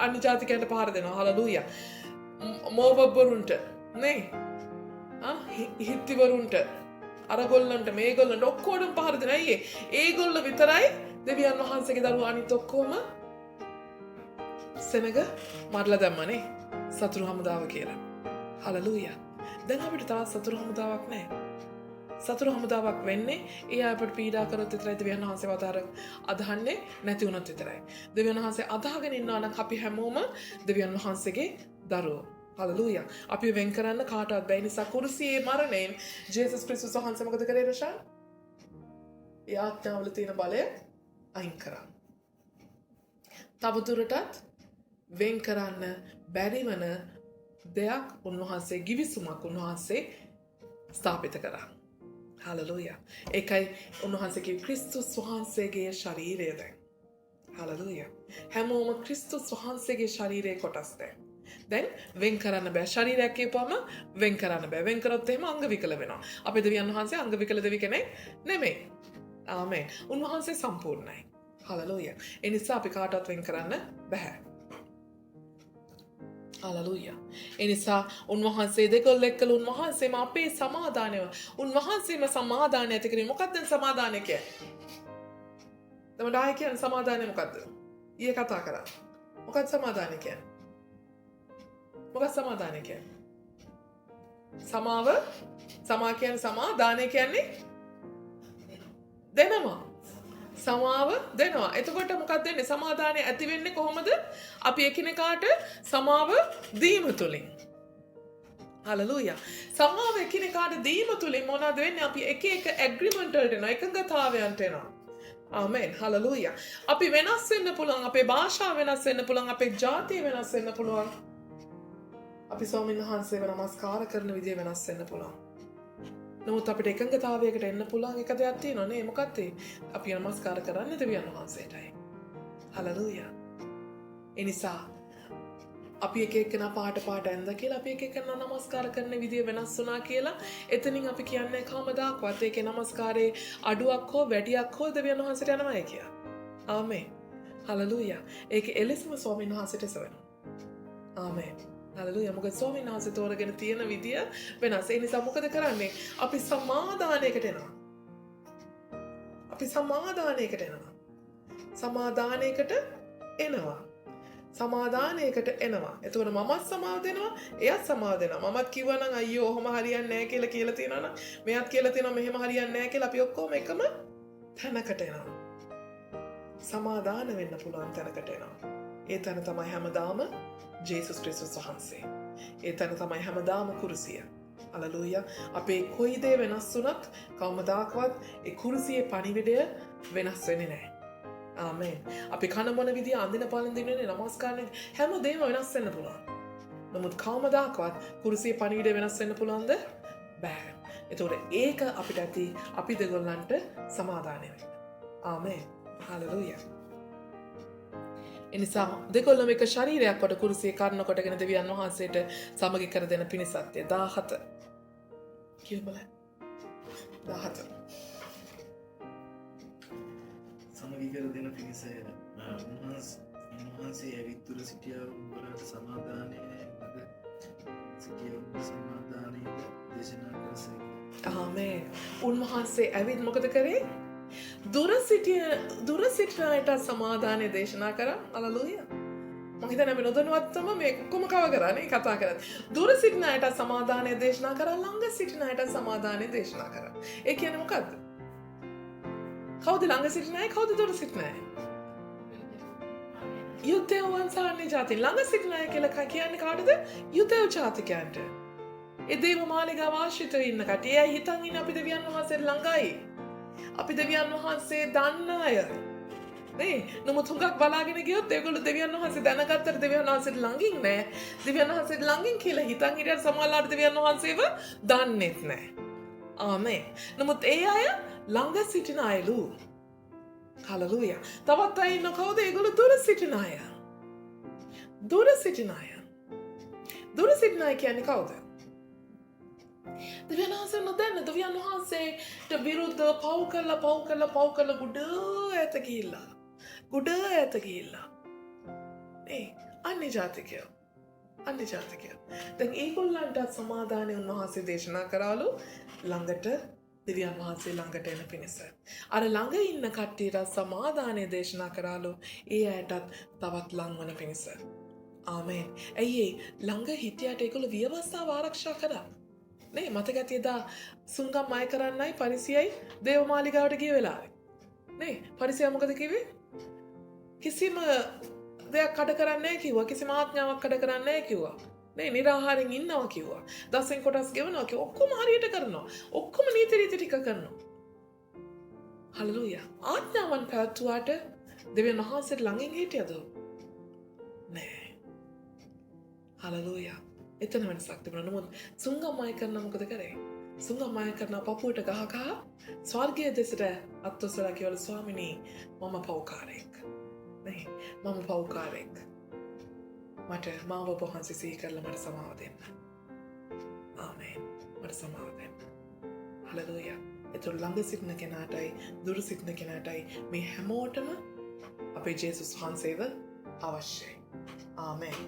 අන්‍ය ජාතිකයන්ට පහර දෙනවා. හලලූයා. මෝවබ්බරුන්ට නේ? හිත්තිවරුන්ට, අරගොල්ලන්ට, මේගොල්ලන්ට ඔක්කොටම පහර දෙනවා. අයියේ ඒගොල්ල විතරයි දෙවියන් වහන්සේගේ දරුවෝ, අනිත් ඔක්කොම සෙනග මරලා දැම්මනේ. සතුරු හමුදාව කියලා. හලලූයා. දැන් අපිට තාම සතුරු හමුදාවක් නැහැ. සතුරු හමුදාවක් වෙන්නේ ඒ අපට පීඩා කරොත් විතරයි, දෙවියන් වහන්සේ වතාර අදහන්නේ නැති වුණොත් විතරයි. දෙවියන් වහන්සේ අදහගෙන ඉන්නවා නම් අපි හැමෝම දෙවියන් වහන්සේගේ දරුවෝ. හලලූයා. අපි වෙන් කරන්න කාටවත් බැහැ. නිසා කුරුසියේ මරණයෙන් ජේසුස් ක්‍රිස්තුස් වහන්සේ මොකද කරේ රෂා? ඒ ආඥාවල තියෙන බලය අයින් කරා. තවදුරටත් වෙන් කරන්න බැරිවන දෙයක් උන්වහන්සේ, ගිවිසුමක් උන්වහන්සේ ස්ථාපිත කරා. හලලූයා. ඒකයි උන්වහන්සේගේ ක්‍රිස්තුස් වහන්සේගේ ශරීරය දැන්. හලලූයා. හැමෝම ක්‍රිස්තුස් වහන්සේගේ ශරීරයේ කොටස් දැන් වෙන් කරන්න බෑ. ශරීරයක් කියපුවම වෙන් කරන්න බෑ. වෙන් කරොත් එහෙම අංග විකල වෙනවා. අපේ දෙවියන් වහන්සේ අංග විකල දෙවි කෙනෙක් නෙමෙයි. ආමෙන්. උන්වහන්සේ සම්පූර්ණයි. හලලූයා. ඒ නිසා අපි කාටවත් වෙන් කරන්න බෑ. හලලූයා. ඒ නිසා උන්වහන්සේ දෙකොල්ල එක්කලා උන්වහන්සේම අපේ සමාදානය, උන්වහන්සේම සමාදානය ඇති කරේ. මොකක්ද සමාදානය කියන්නේ? තමයි ආයෙ කියන්නේ සමාදානය මොකද්ද? ඊයේ කතා කරා. මොකක්ද සමාදානය කියන්නේ? මොකක්ද සමාදානය කියන්නේ? සමා කියන්නේ සමාදානය කියන්නේ දෙනවා. සමාව දෙනවා. එතකොට මොකක්ද වෙන්නේ? සමාදානය ඇති වෙන්නේ කොහොමද? අපි එකිනෙකාට සමාව දීම තුලින්. හලලූයා. සමාව එකිනෙකාට දීම තුලින් මොනවද වෙන්නේ? අපි එක ඇග්‍රීමන්ට් වලට එනවා, එකඟතාවයන්ට එනවා. ආමෙන්. හලලූයා. අපි වෙනස් වෙන්න පුළුවන්, අපේ භාෂාව වෙනස් වෙන්න පුළුවන්, අපේ ජාතිය වෙනස් වෙන්න පුළුවන්. අපි ස්වාමීන් වහන්සේව නමස්කාර කරන විදිය වෙනස් වෙන්න පුළුවන්. නමුත් අපිට එකඟතාවයකට එන්න පුළුවන් එක දෙයක් තියෙනවා නේ. මොකක්ද ඒ? අපි නමස්කාර කරන්නේ දෙවියන් වහන්සේටයි. හලලූයා. ඒ නිසා අපි එක එක්කෙනා පාට ඇඳ කියලා අපි එක එක්කෙනා නමස්කාර කරන විදිය වෙනස් වුණා කියලා එතනින් අපි කියන්නේ කවමදාකවත් ඒකේ නමස්කාරයේ අඩුවක් හෝ වැඩියක් හෝ දෙවියන් වහන්සේට යනවායි කියලා. ආමේන්. හලෙලූයා. ඒක එලෙසම ස්වාමීන් වහන්සේට සවෙනවා. ආමේන්. හලෙලූයා. මොකද ස්වාමීන් වහන්සේ තෝරගෙන තියෙන විදිය වෙනස්. ඒ නිසා මොකද කරන්නේ? අපි සමාදානයකට එනවා. අපි සමාදානයකට එනවා. සමාදානයකට එනවා. සමාදානයකට එනවා. එතකොට මමත් සමාව දෙනවා, එයත් සමාව දෙනවා. මමත් කිව්වා නම් අයියෝ ඔහොම හරියන්නේ නැහැ කියලා තියෙනවා නම් මෙයාත් කියලා තියෙනවා මෙහෙම හරියන්නේ නැහැ කියලා අපි ඔක්කොම එකම තැනකට එනවා. සමාදාන වෙන්න පුළුවන් තැනකට එනවා. ඒ තැන තමයි හැමදාම ජේසුස් ක්‍රිස්තුස් වහන්සේ. ඒ තැන තමයි හැමදාම කුරුසිය. හලෙලූයා. අපේ කොයි දේ වෙනස් වුණත් කවමදාකවත් ඒ කුරුසියේ පණිවිඩය වෙනස් වෙන්නේ නැහැ. ආමේන්. අපි කන මොන විදිය අඳින පාලන දිනේ නමස්කාරනේ හැමදේම වෙනස් වෙන්න පුළුවන්. නමුත් කවමදාකවත් කුරුසියේ පණිවිඩය වෙනස් වෙන්න පුළුවන්ද? බෑ. ඒතකොට ඒක අපිට ඇති අපි දෙගොල්ලන්ට සමාදානය වෙන්න. ආමේන්. හලෙලූයා. එනිසා දෙකොල්ලම එක ශරීරයක් කොට කුරුසියේ කර්ණ කොටගෙන දෙවියන් වහන්සේට සමගි කර දෙන පිණිසත්ය 17 කියවල 17 සමගි කර දෙන පිණිස උන්වහන්සේ ඇවිත්තුර සිටියාව උඹලාට සමාදානය මග සිටියාව සමාදානයද දේශනා කරසේක. ආමේන්. උන්වහන්සේ ඇවිත් මොකද කරේ? දුර සිටින අයට සමාදානය දේශනා කරා. හලෙලූයා. මම හිතන්නේ අපි නොදැනුවත්වම මේ ඔක්කොම කව කරානේ කතා කරන්නේ. දුර සිටින අයට සමාදානය දේශනා කරා, ළඟ සිටින අයට සමාදානය දේශනා කරා. ඒ කියන්නේ මොකද්ද? කවුද ළඟ සිටින අය? කවුද දුර සිටින අය? යුදෙව්වන් සාන්නේ ජාති ළඟ සිටින අය කියලා කියන්නේ කාටද? යුදෙව් ජාතිකයන්ට. ඒ දේව මාලිගාව ආශ්‍රිතව ඉන්න කට්ටිය. එයා හිතන් ඉන්නේ අපි දෙවියන් වහන්සේට ළඟයි. අපි දෙවියන් වහන්සේ දන්න අය. නේ? නමුත් හුඟක් බලාගෙන ගියොත් ඒගොල්ලෝ දෙවියන් වහන්සේ දැනගත්තට දෙවියන් වහන්සේට ළඟින් නෑ. දෙවියන් වහන්සේට ළඟින් කියලා හිතන් හිටියට සමහරවිට දෙවියන් වහන්සේව දන්නෙත් නෑ. ආමේන්. නමුත් ඒ අය ළඟ සිටින අයලු. හලෙලූයා. තවත් අය ඉන්න කවුද? ඒගොල්ලෝ දුර සිටින අය. දුර සිටින අය. දුර සිටින අය කියන්නේ කවුද? දෙවියන් වහන්සේ නොදන්න දෙවියන් වහන්සේට විරුද්ධව පව් කරලා ගුඩ ඈත ගිහිල්ලා නේ අන්‍ය ජාතිකයෝ දැන් ඒගොල්ලන්ටත් සමාදානය උන්වහන්සේ දේශනා කරාලු ළඟට දෙවියන් වහන්සේ ළඟට එන පිණිස. අර ළඟ ඉන්න කට්ටියට සමාදානය දේශනා කරාලු ඒ අයටත් තවත් ලං වන පිණිස. ආමේන්. ඇයි ළඟ හිටියට ඒගොල්ලෝ ව්‍යවස්ථාව ආරක්ෂා කරා. නේ මතක ඇති එදා සුන්ගම් අය කරන්නයි පරිසියයි දේවමාලිගාවට ගිය වෙලාවේ. නේ පරිසියා මොකද කිව්වේ? කිසිම දෙයක් කඩ කරන්නේ නැහැ කිව්වා. කිසිම ආඥාවක් කඩ කරන්නේ නැහැ කිව්වා. නේ නිරාහාරයෙන් ඉන්නවා කිව්වා. දසෙන් කොටස් ගෙවනවා කිව්වා. ඔක්කොම හරියට කරනවා. ඔක්කොම නීති රීති ටික කරනවා. හලෙලූයා. ආඥාවන් පැවැත්වුවාට දෙවියන් වහන්සේට ළඟින් හිටියද? නෑ. හලෙලූයා. එතන වෙනසක් තිබුණා. නමුත් සුංගම් අය කරන මොකද කරේ? සුංගම් අය කරන පපුවට ගහ ස්වර්ගයේ දෙසට අත්ොසලා කියවල ස්වාමිනී මම පව්කාරයෙක්. නේ මම පව්කාරයෙක්. මට මාව ඔබ වහන්සේ සිහි කරලා මට සමාව දෙන්න. ආමේන්. මට සමාව දෙන්න. හලෙලූයා. ඒතර ළඟ සිටින කෙනාටයි දුර සිටින කෙනාටයි මේ හැමෝටම අපේ ජේසුස් වහන්සේව අවශ්‍යයි. ආමේන්.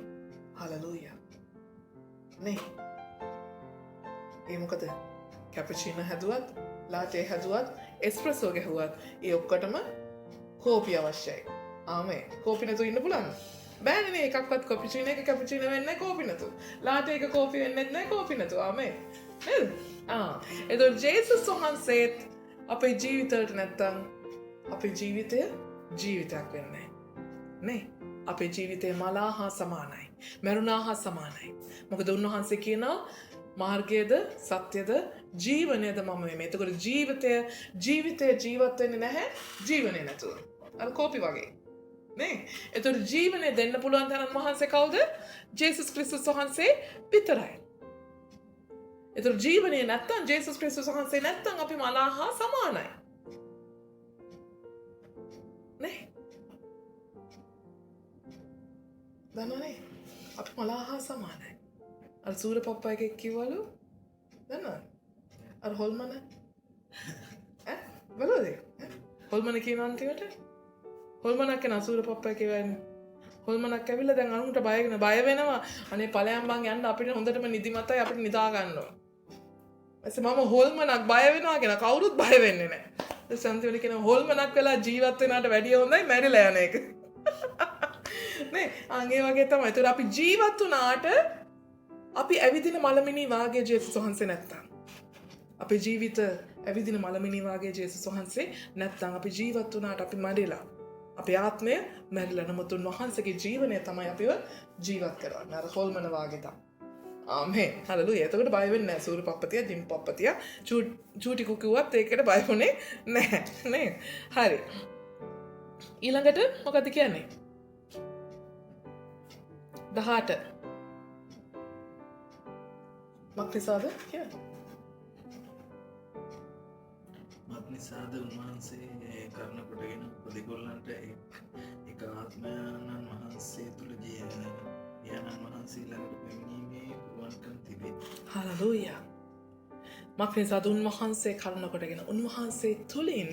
හලෙලූයා. නේ ඒ මොකද කැපචීනෝ හැදුවත් ලාටේ හැදුවත් එස්ප්‍රෙසෝ ගැහුවත් ඒ ඔක්කොටම කෝපි අවශ්‍යයි. ආමේන්. කෝපි නැතුව ඉන්න පුළුවන්ද? බෑනේ නේ. එකක්වත් කැපචීනෝ එක කැපචීනෝ වෙන්නේ නැහැ කෝපි නැතුව. ලාටේ එක කෝපි වෙන්නේ නැහැ කෝපි නැතුව. ආමේන්. නේද? එතකොට ජේසුස් වහන්සේත් අපේ ජීවිතවලට නැත්තම් අපේ ජීවිතය ජීවිතයක් වෙන්නේ නේ. අපේ ජීවිතය මලා හා සමානයි. මරුණා හා සමානයි. මොකද උන්වහන්සේ කියනවා මාර්ගයද සත්‍යද ජීවනයද මම මේ. එතකොට ජීවිතය ජීවත් වෙන්නේ නැහැ ජීවනය නැතුව. අර කෝපි වගේ. නේ? එතකොට ජීවනය දෙන්න පුළුවන් තරම් වහන්සේ කවුද? ජේසුස් ක්‍රිස්තුස් වහන්සේ විතරයි. එතකොට ජීවනය නැත්තම් ජේසුස් ක්‍රිස්තුස් වහන්සේ නැත්තම් අපි මලා හා සමානයි. නේ? දන්නවනේ? අපි මලා හා සමානයි. අර සූර පප්පා එකෙක් කිව්වලු දන්නවද? අර හොල්මන ඈ බලවද? හොල්මන කියන අන්තිමට හොල්මනක් කෙනා සූර පප්පා කියවන්නේ. හොල්මනක් ඇවිල්ලා දැන් අනුන්ට බය වෙනවා. අනේ ඵලයන් බං යන්න අපිට හොඳටම නිදිමතයි අපිට නිදා ගන්නවා. ඊපස්සේ මම හොල්මනක් බය වෙනවා කියන කවුරුත් බය වෙන්නේ නැහැ. ඊට අන්තිමට කියන හොල්මනක් වෙලා ජීවත් වෙනාට වැඩිය හොඳයි මැරිලා යන එක. නේ අංගේ වගේ තමයි. ඒතර අපි ජීවත් වුණාට අපි ඇවිදින මලමිනී වාගේ ජේසුස් වහන්සේ නැත්තම්. අපේ ජීවිත ඇවිදින මලමිනී වාගේ ජේසුස් වහන්සේ නැත්තම් අපි ජීවත් වුණාට අපි මැරිලා. අපේ ආත්මය මැරිලා නමුත් උන්වහන්සේගේ ජීවනය තමයි අපිව ජීවත් කරවන්නේ. අර හොල්මන වාගේ තමයි. ආමේන්. හලෙලූයා. එතකොට බය වෙන්නේ නැහැ. සූර්ය පප්පතිය, දිම් පප්පතිය, චූටි කුකුවත් ඒකට බය වුණේ නැහැ. නේ? හරි. ඊළඟට මොකද කියන්නේ? 18 මක්නිසාද කියන්නේ? මක්නිසාද උන්වහන්සේ කරුණ කොටගෙන දෙගොල්ලන්ට එක ආත්මයන්න් වහන්සේ තුළ යනන් වහන්සේ ළඟට පැමිණීමේ පුළුවන්කම් තිබේ. හලෙලූයා. මක්නිසාද උන්වහන්සේ කරුණ කොටගෙන උන්වහන්සේ තුලින්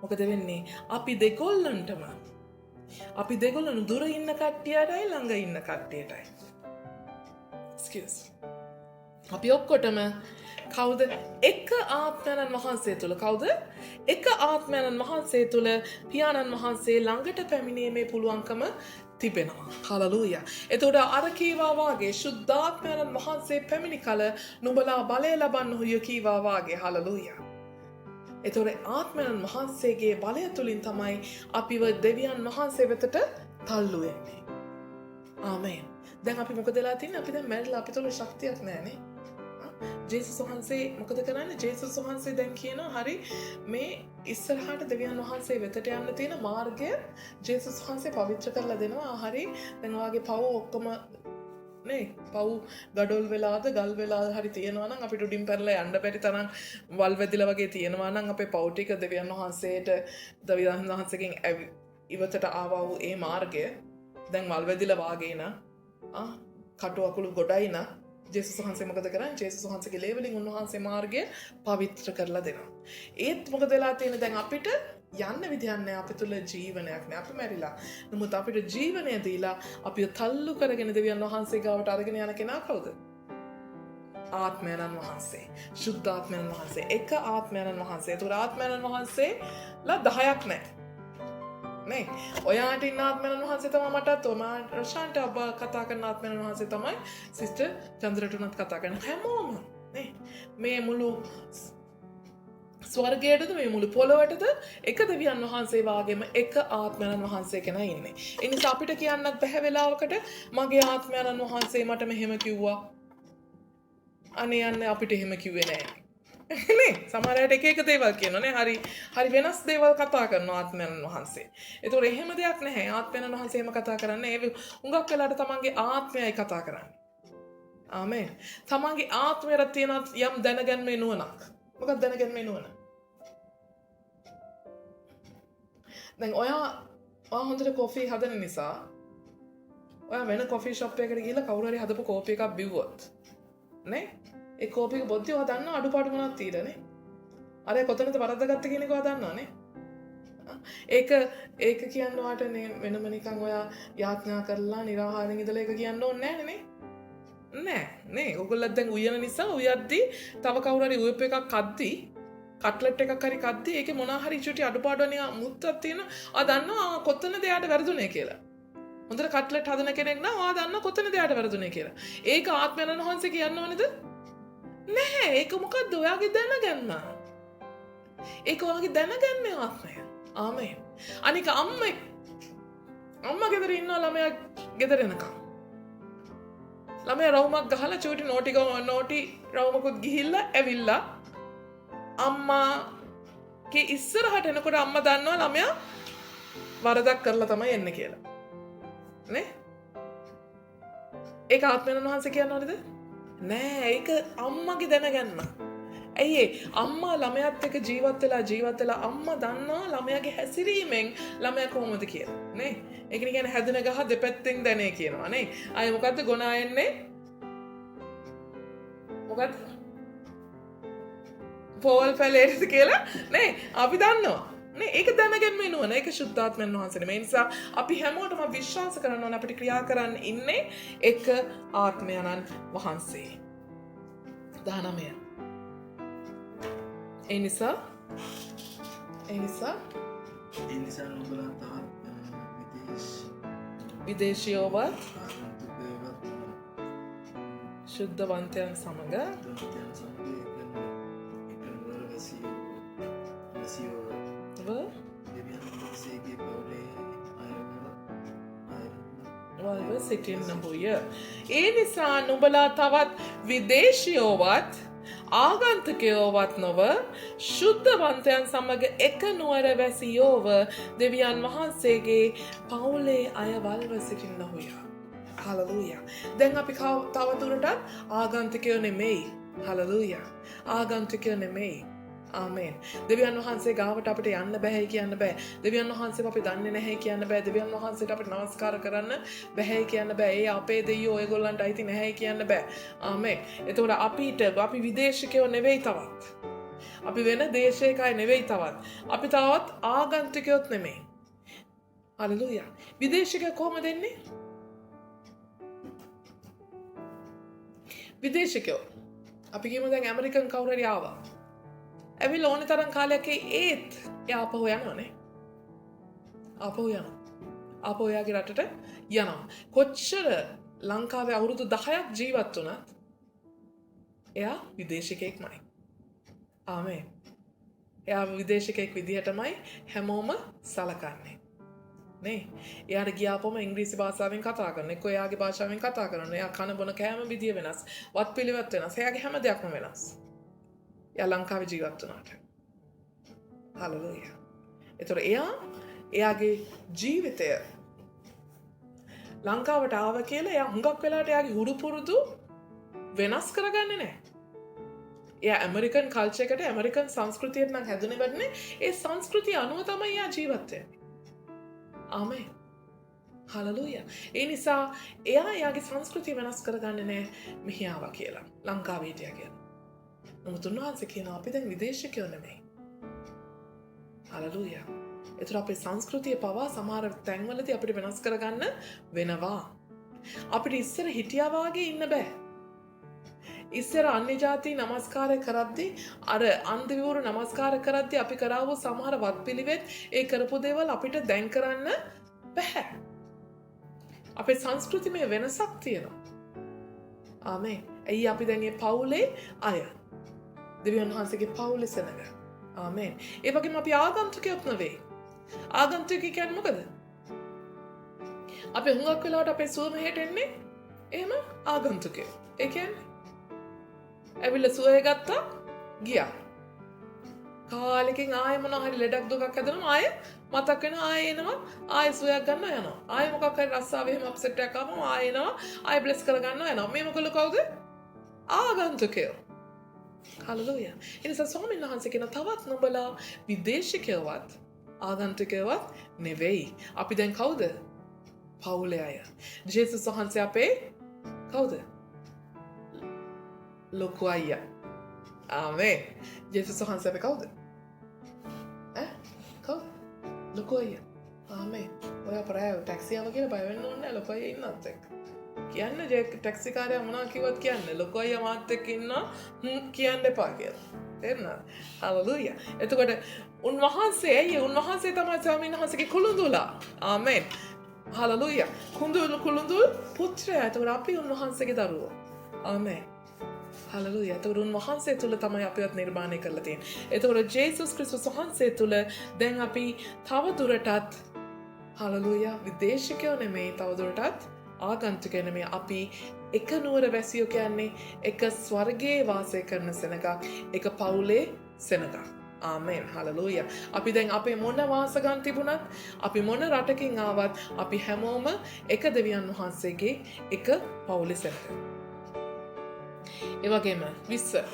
මොකද වෙන්නේ? අපි දෙගොල්ලන් දුර ඉන්න කට්ටියටයි ළඟ ඉන්න කට්ටියටයි. අපි ඔක්කොටම කවුද? එක ආත්මයන්න් වහන්සේ තුල කවුද? එක ආත්මයන්න් වහන්සේ තුල පියාණන් වහන්සේ ළඟට පැමිණීමේ පුළුවන්කම තිබෙනවා. හලෙලූයා. එතකොට අර කීවා වාගේ සුද්ධාත්මයන්න් වහන්සේ පැමිණි කල නුඹලා බලය ලබන්න හොය කීවා වාගේ. හලෙලූයා. එතකොට ආත්මයන් වහන්සේගේ බලය තුලින් තමයි අපිව දෙවියන් වහන්සේ වෙතට තල්ලු වෙන්නේ. ආමේන්. දැන් අපි මොකද වෙලා තින්නේ? අපි දැන් මැරිලා අපිට උල ශක්තියක් නැහැ නේ. ජේසුස් වහන්සේ මොකද කරන්නේ? ජේසුස් වහන්සේ දැන් කියනවා හරි මේ ඉස්සරහට දෙවියන් වහන්සේ වෙතට යන්න තියෙන මාර්ගය ජේසුස් වහන්සේ පවිත්‍ර කරලා දෙනවා. හරි දැන් ඔයාගේ පව ඔක්කොම නේ පව් ගඩොල් වෙලාද ගල් වෙලාද හරි තියෙනවා නම් අපිට උඩින් පැනලා යන්න බැරි තරම් වල් වැදිලා වගේ තියෙනවා නම් අපේ පව් ටික දෙවියන් වහන්සේට දෙවියන් වහන්සේගෙන් ඉවතට ආවා වූ ඒ මාර්ගය දැන් වල් වැදිලා වාගේ න කටු අකුළු ගොඩයි න ජේසුස් වහන්සේ මොකද කරන්නේ? ජේසුස් වහන්සේගේ ලේවලින් උන්වහන්සේ මාර්ගය පවිත්‍ර කරලා දෙනවා. ඒත් මොකද වෙලා තියෙන්නේ? දැන් අපිට යන්න විදියක් නැහැ. අපි තුල ජීවනයක් නැහැ. අපි මැරිලා. නමුත් අපිට ජීවනය දීලා අපිව තල්ලු කරගෙන දෙවියන් වහන්සේ ගාවට අරගෙන යන කෙනා කවුද? ආත්මයන්න් වහන්සේ. සුද්ධාත්මයන් වහන්සේ. එක ආත්මයන්න් වහන්සේ. ඒතර ආත්මයන්න් වහන්සේලා 10ක් නැහැ. නේ ඔයාට ඉන්න ආත්මයන් වහන්සේ තමයි මටත් රෂාන්ට ඔබ කතා කරන ආත්මයන් වහන්සේ තමයි සිස්ටර් චන්ද්‍රටුනත් කතා කරන හැමෝම නේ මේ මුළු ස්වර්ගයටද මේ මුළු පොළොවටද එක දෙවියන් වහන්සේ වාගේම එක ආත්මයන් වහන්සේ කෙනා ඉන්නේ. ඒ නිසා අපිට කියන්නත් බැහැ වෙලාවකට මගේ ආත්මයන් වහන්සේ මට මෙහෙම කිව්වා. අනේ යන්නේ අපිට එහෙම කිව්වේ නෑ. නේ සමහරවිට එක දේවල් කියනවා නේ හරි වෙනස් දේවල් කතා කරන ආත්මයන් වහන්සේ. ඒතකොට එහෙම දෙයක් නැහැ. ආත්මයන් වහන්සේ එහෙම කතා කරන්නේ ඒ හුඟක් වෙලාවට තමන්ගේ ආත්මයයි කතා කරන්නේ. ආමේන්. තමන්ගේ ආත්මයට තියෙන යම් දැනගැන්මේ නුවණක්. මොකක්ද දැනගැන්මේ නුවණ? දැන් ඔයා හොඳට කොෆි හදන නිසා ඔයා වෙන කොෆි ෂොප් එකකට ගිහලා කවුරු හරි හදපු කෝපි එකක් බිව්වොත් නේ ඒ කෝපි එක බොද්දි ඔයා දන්නා අඩුපාඩු මොනවද තියෙද නේ? අර කොතනද වරද්දාගත්ත කියන එක ඔයා දන්නවා නේ? ඒක කියන්න ඔයාට වෙනම නිකන් ඔයා යාඥා කරලා නිරාහාරයෙන් ඉඳලා ඒක කියන්න ඕනේ නැහැ නේ? නෑ ඔයගොල්ලෝ දැන් උයන නිසා උයද්දි තව කවුරු හරි උයප් එකක් කද්දි කට්ලට් එකක් හරි කද්දි ඒකේ මොනවා හරි චුටි අඩුපාඩු නිකන් මුත්තක් තියෙන ආ දන්නවා කොතනද එයාට වැරදුනේ කියලා. හොඳට කට්ලට් හදන කෙනෙක් නම් ආ දන්නවා කොතනද එයාට වැරදුනේ කියලා. ඒක ආත්මයන් වහන්සේ කියන්න ඕනේද? නැහැ. ඒක මොකද්ද? ඔයාගේ දැනගන්න. ඒක ඔයාගේ දැනගන්නේ ආත්මය. ආමේන්. අනික අම්මා ගෙදර ඉන්නවා ළමයා ගෙදර එනකම්. ළමයා රවුමක් ගහලා චූටි නෝටි රවුමකුත් ගිහිල්ලා ඇවිල්ලා අම්මාගේ ඉස්සරහට එනකොට අම්මා දන්නවා ළමයා වරදක් කරලා තමයි එන්නේ කියලා. නේ? ඒක ආත්මයන් වහන්සේ කියනවද? නෑ ඒක අම්මගේ දැනගන්න. ඇයි අම්මා ළමයාත් එක්ක ජීවත් වෙලා අම්මා දන්නා ළමයාගේ හැසිරීමෙන් ළමයා කොහොමද කියලා නේ. ඒක කියන්නේ හැදෙන ගහ දෙපැත්තෙන් දැනේ කියනවා නේ. අය මොකද්ද ගොනා එන්නේ? මොකද්ද? පෝල් පැලේට කියලා නේ අපි දන්නවා. නේ ඒක දැනගෙන වෙනවනේ. ඒක සුද්ධාත්මයන් වහන්සේ. මේ නිසා අපි හැමෝටම විශ්වාස කරන්න ඕන අපිට ක්‍රියා කරන්න ඉන්නේ එක ආත්මයන්න් වහන්සේ. 19. ඒ නිසා නුඹලා තවත් විදේශියෝවත් ශුද්ධවන්තයන් සමග සිටින්නහුය. ඒ නිසා නුඹලා තවත් විදේශියෝවත් ආගන්තුකයෝවත් නොව ශුද්ධවන්තයන් සමග එක නුවර වැසියෝව දෙවියන් වහන්සේගේ පවුලේ අයවල්ව සිටින්නහුය. හලලූයා. දැන් අපි තවදුරටත් ආගන්තුකයෝ නෙමෙයි. හලලූයා. ආගන්තුකයෝ නෙමෙයි. ආමේන්. දෙවියන් වහන්සේ ගාවට අපිට යන්න බෑ කියන්න බෑ. දෙවියන් වහන්සේව අපි දන්නේ නැහැ කියන්න බෑ. දෙවියන් වහන්සේට අපිට නමස්කාර කරන්න බෑ කියන්න බෑ. ඒ අපේ දෙයියෝ ඔයගොල්ලන්ට අයිති නැහැ කියන්න බෑ. ආමේන්. එතකොට අපි විදේශිකයෝ නෙවෙයි තවත්. අපි වෙන දේශයක අය නෙවෙයි තවත්. අපි තවත් ආගන්තුකයොත් නෙමෙයි. හලෙලූයා. විදේශිකයෝ කොහොමද එන්නේ? විදේශිකයෝ. අපි කියමු දැන් ඇමරිකන් කවුරු හරි ආවා. ඇවිල්ලා ඕනේ තරම් කාලයක් ඒත් එයා ආපහු යනවනේ. ආපහු එයාගේ රටට යනවා. කොච්චර ලංකාවේ අවුරුදු 10ක් ජීවත් වුණත් එයා විදේශිකයෙක්මයි. ආමේන්. එයා විදේශිකයෙක් විදිහටමයි හැමෝම සලකන්නේ. නේ. එයාට ගියාපම ඉංග්‍රීසි භාෂාවෙන් කතා කරනවා. එක්ක එයාගේ භාෂාවෙන් කතා කරනවා. එයා කන බොන කෑම විදිය වෙනස්. වත් පිළිවෙත් වෙනස්. එයාගේ හැම දෙයක්ම වෙනස්. එයා ලංකාවේ ජීවත් වුණාට. හලෙලූයා. ඒතර එයාගේ ජීවිතය ලංකාවට ආව කියලා එයා හුඟක් වෙලාට එයාගේ හුරු පුරුදු වෙනස් කරගන්නේ නැහැ. එයා ඇමරිකන් කල්චර් එකට ඇමරිකන් සංස්කෘතියට නම් හැදුනේ වෙන්නේ ඒ සංස්කෘතිය අනුව තමයි එයා ජීවත් වෙන්නේ. ආමේන්. හලෙලූයා. ඒ නිසා එයා එයාගේ සංස්කෘතිය වෙනස් කරගන්නේ නැහැ මෙහි ආවා කියලා. ලංකාවේ හිටියා කියලා. නමුත් උන්වහන්සේ කියනවා අපි දැන් විදේශිකයෝ නෙමෙයි. හලෙලූයා. ඒතර අපේ සංස්කෘතිය පවා සමහර තැන්වලදී අපිට වෙනස් කරගන්න වෙනවා. අපිට ඉස්සර හිටියා වාගේ ඉන්න බෑ. ඉස්සර අන්‍ය ජාති නමස්කාර කරද්දී අර අන්ධවිවරු නමස්කාර කරද්දී අපි කරාවු සමහර වත්පිළිවෙත් ඒ කරපු දේවල් අපිට දැන් කරන්න බෑ. අපේ සංස්කෘතිමය වෙනසක් තියෙනවා. ආමේන්. ඇයි අපි දැන් මේ පවුලේ අය දෙවියන් වහන්සේගේ පවුලේ සෙනඟ. ආමේන්. ඒ වගේම අපි ආගන්තුකයොත් නෙවෙයි. ආගන්තුකය කියන්නේ මොකද? අපි හුඟක් වෙලාවට අපේ සුව මෙහෙට එන්නේ එහෙම ආගන්තුකයෝ. ඒ කියන්නේ ඇවිල්ලා සුවය ගත්තා ගියා. කාලෙකින් ආයෙ මොනවා හරි ලෙඩක් දුකක් හැදෙනවා ආයෙ මතක් වෙනවා ආයෙ එනවා ආයෙ සුවයක් ගන්නවා යනවා. ආයෙ මොකක් හරි රස්සාවේ එහෙම අප්සෙට් එකක් ආවම ආයෙ එනවා ආයෙ බ්ලෙස් කර ගන්නවා යනවා. මේ මොකද කවුද? ආගන්තුකයෝ. හලෙලූයා. එනිසා ස්වාමීන් වහන්සේ කියන තවත් නුඹලා විදේශිකයවත් ආගන්තුකයවත් නෙවෙයි. අපි දැන් කවුද? පවුලේ අය. ජේසුස් වහන්සේ අපේ කවුද? ලොකු අයියා. ආමේන්. ජේසුස් වහන්සේ අපේ කවුද? කවුද? ලොකු අයියා. ආමේන්. ඔයා ප්‍රාය ටැක්සි ආව කියලා බය වෙන්න ඕනේ නැහැ ලොකු අයියා ඉන්නත් එක්ක. කියන්නේ ටැක්සි කාරයා මොනවා කිව්වත් කියන්නේ ලොකු අයියා මාත් එක්ක ඉන්නවා කියන්න එපා කියලා. තේරුණාද? හලෙලූයා. එතකොට උන්වහන්සේ තමයි ස්වාමීන් වහන්සේගේ කුළුඳුලා. ආමේන්. හලෙලූයා. කුළුඳුල් පුත්‍රයා. එතකොට අපි උන්වහන්සේගේ දරුවෝ. ආමේන්. හලෙලූයා. එතකොට උන්වහන්සේ තුල තමයි අපිවත් නිර්මාණය කරලා තියෙන්නේ. එතකොට ජේසුස් ක්‍රිස්තුස් වහන්සේ තුල දැන් අපි තව දුරටත් හලෙලූයා විදේශිකයෝ නෙමෙයි තව දුරටත් ආගන්තුකයෝ නෙමෙයි අපි එක නුවර වැසියෝ කියන්නේ එක ස්වර්ගයේ වාසය කරන සෙනගක් එක පවුලේ සෙනගක්. ආමේන්. හලෙලූයා. අපි දැන් අපේ මොන වාසගම් තිබුණත් අපි මොන රටකින් ආවත් අපි හැමෝම එක දෙවියන් වහන්සේගේ එක පවුලේ සෙනග. ඒ වගේම 20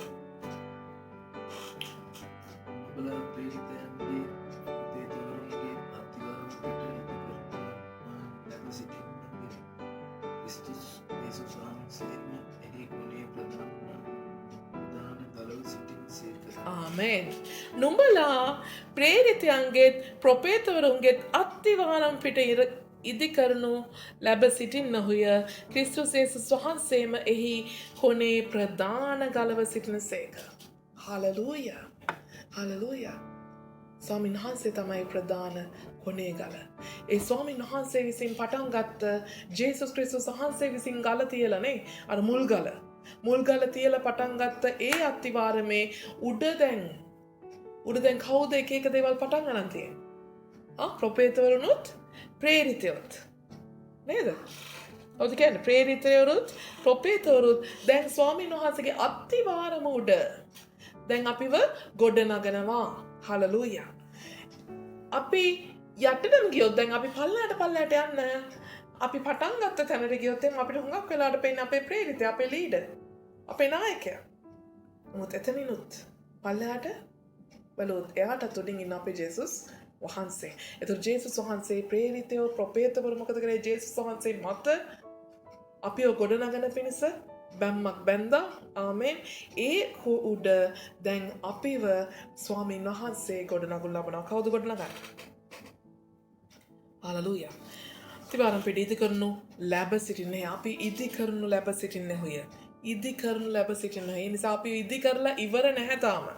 ආමෙන්. නුඹලා ප්‍රේරිතයන්ගේත් ප්‍රොපේතවරුන්ගේත් අත්තිවාරම් පිට ඉදි කරනු ලැබ සිටින්නහුය. ක්‍රිස්තුස් යේසුස් වහන්සේම එහි කොනේ ප්‍රධාන ගලව සිටින සේක. හලලූයා. හලලූයා. ස්වාමීන් වහන්සේ තමයි ප්‍රධාන කොනේ ගල. ඒ ස්වාමීන් වහන්සේ විසින් පටන් ගත්ත ජේසුස් ක්‍රිස්තුස් වහන්සේ විසින් ගල තියලනේ අර මුල් ගල. මුල් ගල තියලා පටන් ගත්ත ඒ අත්තිවාරමේ උඩ දැන් කවුද එක දේවල් පටන් ගන්න තියෙන්නේ? ප්‍රොපේතවරුනුත් ප්‍රේරිතයොත්. නේද? ඔව්ද කියන්නේ ප්‍රේරිතයොරුත් ප්‍රොපේතවරුත් දැන් ස්වාමීන් වහන්සේගේ අත්තිවාරම උඩ දැන් අපිව ගොඩ නගනවා. හලලූයා. අපි යටටම ගියොත් දැන් අපි පල්ලයට යන්න අපි පටන් ගත්ත තැනට ගියොත් අපිට හුඟක් වෙලාවට පේන්නේ අපේ ප්‍රේරිතය, අපේ ලීඩර්, අපේ නායකයා. මොකද එතනිනුත් පල්ලයට බලුවොත් එයාට උඩින් ඉන්න අපේ ජේසුස් වහන්සේ. එතකොට ජේසුස් වහන්සේ ප්‍රේරිතයෝ ප්‍රොපේතවරු මොකද කරේ? ජේසුස් වහන්සේ මත අපිව ගොඩනගන පිණිස බැම්මක් බැන්දා. ආමෙන්. ඒ උඩ දැන් අපිව ස්වාමීන් වහන්සේ ගොඩනගු ලබනවා. කවුද ගොඩනගන්නේ? හලලූයා. තිබාරම් පිට ඉදි කරනු ලැබ සිටින්නේ. අපි ඉදි කරනු ලැබ සිටින්නේ හොය. ඉදි කරනු ලැබ සිටින්නේ. ඒ නිසා අපි ඉදි කරලා ඉවර නැහැ තාම.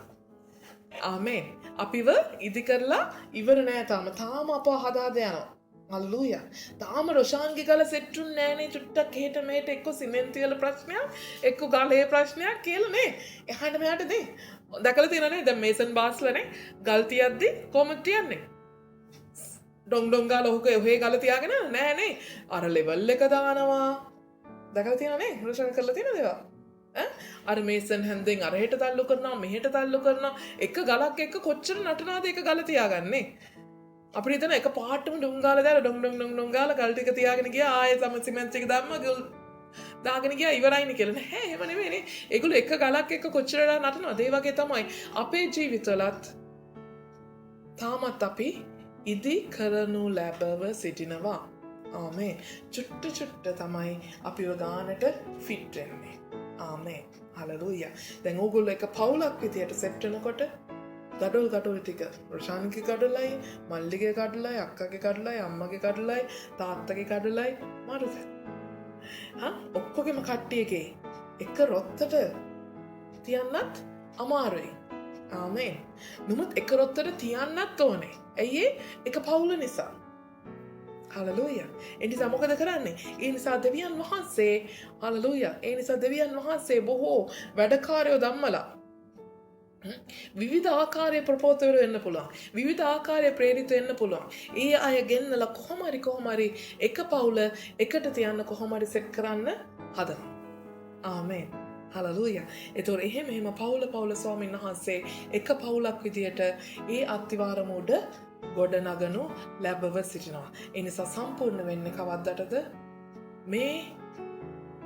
ආමෙන්. අපිව ඉදි කරලා ඉවර නැහැ තාම. තාම අපව හදාද යනවා. හලලූයා. තාම රොෂාන්ගේ ගල සෙට්ටුන් නෑනේ. චුට්ටක් එහෙට මෙහෙට එක්ක සිමෙන්ති වල ප්‍රශ්නයක්, එක්ක ගලේ ප්‍රශ්නයක් කියලා නේ. එහාට මෙහාට නේ. දැකලා තියෙනනේ දැන් මේසන් බාස්ලානේ ගල් තියද්දි කොහොමද තියන්නේ? ඩොං ගාලා ඔහේ ගල තියාගෙන නෑනේ. අර ලෙවල් එක දානවා. දැකලා තියෙනනේ රොෂාන් කරලා තියෙන දේවල්. අර මේසන් හැන්දෙන් අරහෙට තල්ලු කරනවා, මෙහෙට තල්ලු කරනවා. එක ගලක් එක්ක කොච්චර නටනවාද එක ගල තියාගන්නේ? අපිට හිතන එක පාටම ඩොං ගාලා දාලා ඩොං ගාලා ගල් ටික තියාගෙන ගියා. ආයෙ සම සිමෙන්ට් එක දැම්ම ගල් දාගෙන ගියා ඉවරයිනේ කියලා. නෑ එහෙම නෙමෙයිනේ. ඒගොල්ලෝ එක ගලක් එක්ක කොච්චරලා නටනවාද? ඒ වගේ තමයි අපේ ජීවිතවලත් තාමත් අපි ඉදි කරනු ලැබව සිටිනවා. ආමෙන්. චුට්ට තමයි අපිව ගානට ෆිට් වෙන්නේ. ආමෙන්. හලලූයා. දැන් ඕගොල්ලෝ එක පවුලක් විදියට සෙට් වෙනකොට ගඩොල් ටික රොෂාන්ගේ කඩලයි, මල්ලිගේ කඩලයි, අක්කගේ කඩලයි, අම්මගේ කඩලයි, තාත්තගේ කඩලයි මාරුද? ඔක්කොගෙම කට්ටියගේ එක රොත්තට තියන්නත් අමාරුයි. ආමෙන්. නමුත් එක රොත්තට තියන්නත් ඕනේ. ඇයි එක පවුල නිසා. හලලූයා. ඒ නිසා මොකද කරන්නේ? ඒ නිසා දෙවියන් වහන්සේ හලලූයා. ඒ නිසා දෙවියන් වහන්සේ බොහෝ වැඩකාරයෝ ධම්මලා විවිධ ආකාරයේ ප්‍රපෝතවරු වෙන්න පුළුවන්. විවිධ ආකාරයේ ප්‍රේරිත වෙන්න පුළුවන්. ඒ අය ගෙන්නලා කොහොම හරි එක පවුල එකට තියන්න කොහොම හරි සෙට් කරන්න හදනවා. ආමෙන්. හලලූයා. ඒතොර එහෙම පවුල ස්වාමීන් වහන්සේ එක පවුලක් විදියට ඒ අත්තිවාරම උඩ ගොඩනගනු ලැබව සිටිනවා. ඒ නිසා සම්පූර්ණ වෙන්නේ කවද්දටද? මේ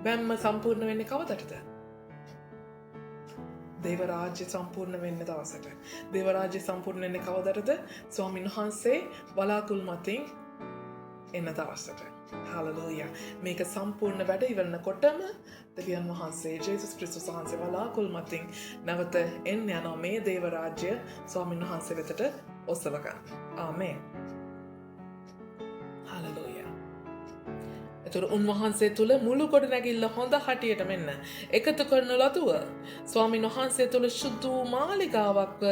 බැම්ම සම්පූර්ණ වෙන්නේ කවදටද? දේවරාජ්‍ය සම්පූර්ණ වෙන්න දවසට. දේවරාජ්‍ය සම්පූර්ණ වෙන්නේ කවදටද? ස්වාමීන් වහන්සේ වලාකුළු මතින් එන දවසට. හලලූයා. මේක සම්පූර්ණ වැඩ ඉවරනකොටම දෙවියන් වහන්සේ ජේසුස් ක්‍රිස්තුස් වහන්සේ වලාකුළු මතින් නැවත එන්න යනවා මේ දේවරාජ්‍ය ස්වාමීන් වහන්සේ වෙතට ඔසව ගන්න. ආමෙන්. හලලූයා. එතකොට උන්වහන්සේ තුල මුළු ගොඩනැගිල්ල හොඳ හටියට මෙන්න එකතු කරන ලතුව ස්වාමීන් වහන්සේ තුල සුදු මාලිගාවක්ව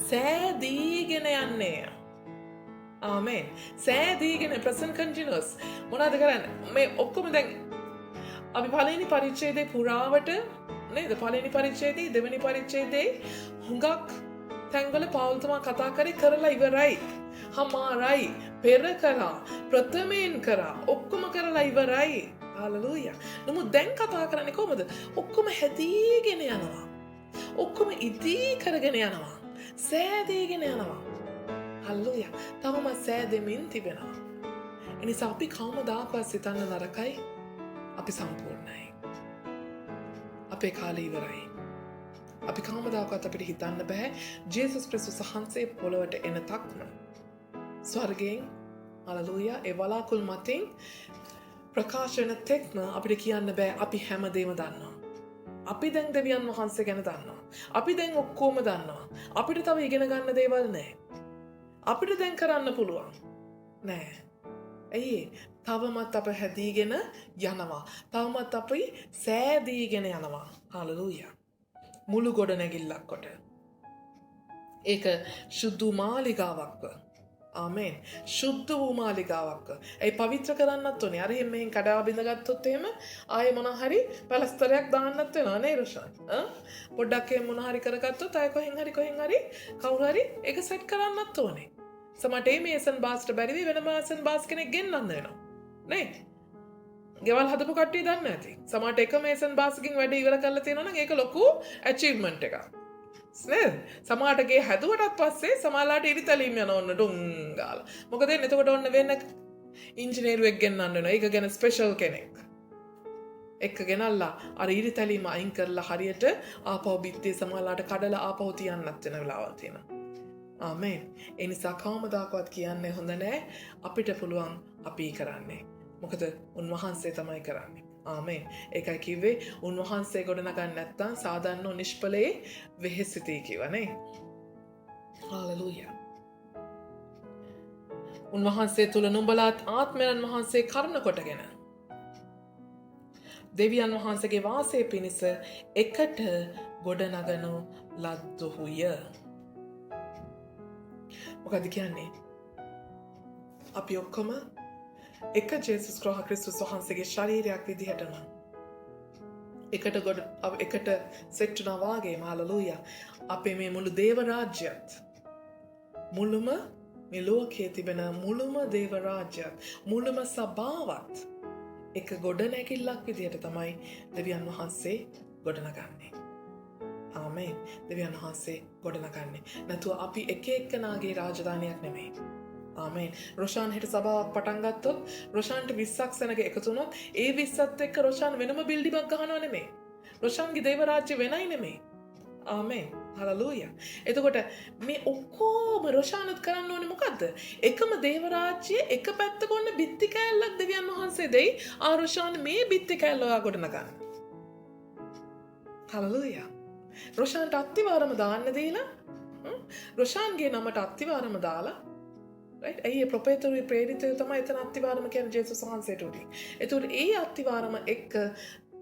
සෑදීගෙන යන්නේ. ආමෙන්. සෑදීගෙන present continuous මොනවද කරන්නේ? මේ ඔක්කොම දැන් අපි පළවෙනි පරිච්ඡේදයේ පුරාවට නේද? පළවෙනි පරිච්ඡේදයේ දෙවෙනි පරිච්ඡේදයේ හුඟක් තැන්වල පවුල් තමා කතා කරලා ඉවරයි. හමාරයි, පෙර කරා, ප්‍රථමයෙන් කරා, ඔක්කොම කරලා ඉවරයි. හලලූයා. නමුත් දැන් කතා කරන්නේ කොහොමද? ඔක්කොම හැදීගෙන යනවා. ඔක්කොම ඉදී කරගෙන යනවා. සෑදීගෙන යනවා. හලලූයා. තවම සෑදෙමින් තිබෙනවා. එනිසා අපි කවමදාකවත් සිතන්න නරකයි. අපි සම්පූර්ණයි. අපේ කාලය ඉවරයි. අපි කවමදාකවත් අපිට හිතන්න බෑ ජේසුස් ක්‍රිස්තුස් වහන්සේ පොළොවට එන තක්ම ස්වර්ගයෙන් හලලූයා ඒ වලාකුළු මතින් ප්‍රකාශ වෙන තෙක්ම අපිට කියන්න බෑ අපි හැමදේම දන්නවා. අපි දැන් දෙවියන් වහන්සේ ගැන දන්නවා. අපි දැන් ඔක්කොම දන්නවා. අපිට තව ඉගෙන ගන්න දේවල් නැහැ. අපිට දැන් කරන්න පුළුවන්. නෑ. ඇයි? තවමත් අප හැදීගෙන යනවා. තවමත් අපි සෑදීගෙන යනවා. හලෙලූයා. මුළු ගොඩ නැගිල්ලක් කොට. ඒක සුදු මාලිගාවක්ව. ආමේන්. සුද්ධ වූ මාලිගාවක්ව. ඒ පවිත්‍ර කරන්නත් ඕනේ. අර එහෙම කඩාව බිඳගත්තොත් එහෙම ආයේ මොන හරි පළස්තරයක් දාන්නත් වෙනවා නේ රොෂාන්. පොඩ්ඩක් එහෙම මොන හරි කරගත්තොත් ආයේ කොහෙන් හරි කවුරු හරි ඒක සෙට් කරන්නත් ඕනේ. සමහරට මේ මේසන් බාස්ට බැරි වෙන මේසන් බාස් කෙනෙක් ගෙන්නන්න වෙනවා. නේ? ගෙවල් හදපු කට්ටිය දන්නේ නැති. සමහරට එක මේසන් බාස්කින් වැඩ ඉවර කරලා තියෙනවා නම් ඒක ලොකු ඇචීව්මන්ට් එකක්. නේද? සමහරට ගේ හැදුවටත් පස්සේ සමහරලාට ඉරිතැලීම් යන ඔන්න ඩුං ගාලා. මොකද එතකොට ඔන්න වෙන ඉංජිනේරුවෙක් ගෙන්නන්න වෙනවා. ඒක ගැන ස්පෙෂල් කෙනෙක්. එක්ක ගෙනල්ලා අර ඉරිතැලීම අයින් කරලා හරියට ආපහු බිත්තේ සමහරලාට කඩලා ආපහු තියන්නත් වෙන වෙලාවල් තියෙනවා. ආමේන්. ඒ නිසා කවමදාකවත් කියන්නේ හොඳ නෑ. අපිට පුළුවන් අපි කරන්නේ. මොකද උන්වහන්සේ තමයි කරන්නේ. ආමේන්. ඒකයි කිව්වේ උන්වහන්සේ ගොඩනගන්න නැත්තම් සාධාරණ නිෂ්ඵලයේ වෙහෙසිතී කිව්වනේ. හාලෙලූයා. උන්වහන්සේ තුල නුඹලාත් ආත්මයන් වහන්සේ කරුණ කොටගෙන දෙවියන් වහන්සේගේ වාසය පිණිස එකට ගොඩනගනු ලද්දුහුය. මොකද කියන්නේ? අපි ඔක්කොම එක ජේසුස් ක්‍රිස්තුස් වහන්සේගේ ශරීරයක් විදිහටම එකට සෙට් වුණා වාගේ. හාලෙලූයා. අපේ මේ මුළු දේව රාජ්‍යයත් මුළුම මේ ලෝකයේ තිබෙන මුළුම දේව රාජ්‍යයත් මුළුම සභාවත් එක ගොඩ නැගිල්ලක් විදිහට තමයි දෙවියන් වහන්සේ ගොඩනගන්නේ. ආමේන්. දෙවියන් වහන්සේ ගොඩනගන්නේ. නැතුව අපි එක එක්කනාගේ රාජධානියක් නෙමෙයි. ආමේන්. රොෂාන් හිට සභාවක් පටන් ගත්තොත් රොෂාන්ට 20ක් සෙනග එකතු වුණොත් ඒ 20ත් එක්ක රොෂාන් වෙනම බිල්ඩිමක් ගහනවා නෙමෙයි. රොෂාන්ගේ දේව රාජ්‍ය වෙනයි නෙමෙයි. ආමේන්. හලෙලූයා. එතකොට මේ ඔක්කොම රොෂානත් කරන්න ඕනේ මොකද්ද? එකම දේව රාජ්‍යයේ එක පැත්තක ඔන්න බිත්ති කෑල්ලක් දෙවියන් වහන්සේ දෙයි. ආ රොෂාන් මේ බිත්ති කෑල්ල ඔයා ගොඩනගන්න. හලෙලූයා. රොෂාන්ට අත්තිවාරම දාන්න දීලා රොෂාන්ගේ නමට අත්තිවාරම දාලා right? ඇයි ප්‍රොපේතරුයි ප්‍රේරිතය තමයි එතන අත්තිවාරම කියන්නේ ජේසුස් වහන්සේට උඩින්. ඒතකොට ඒ අත්තිවාරම එක්ක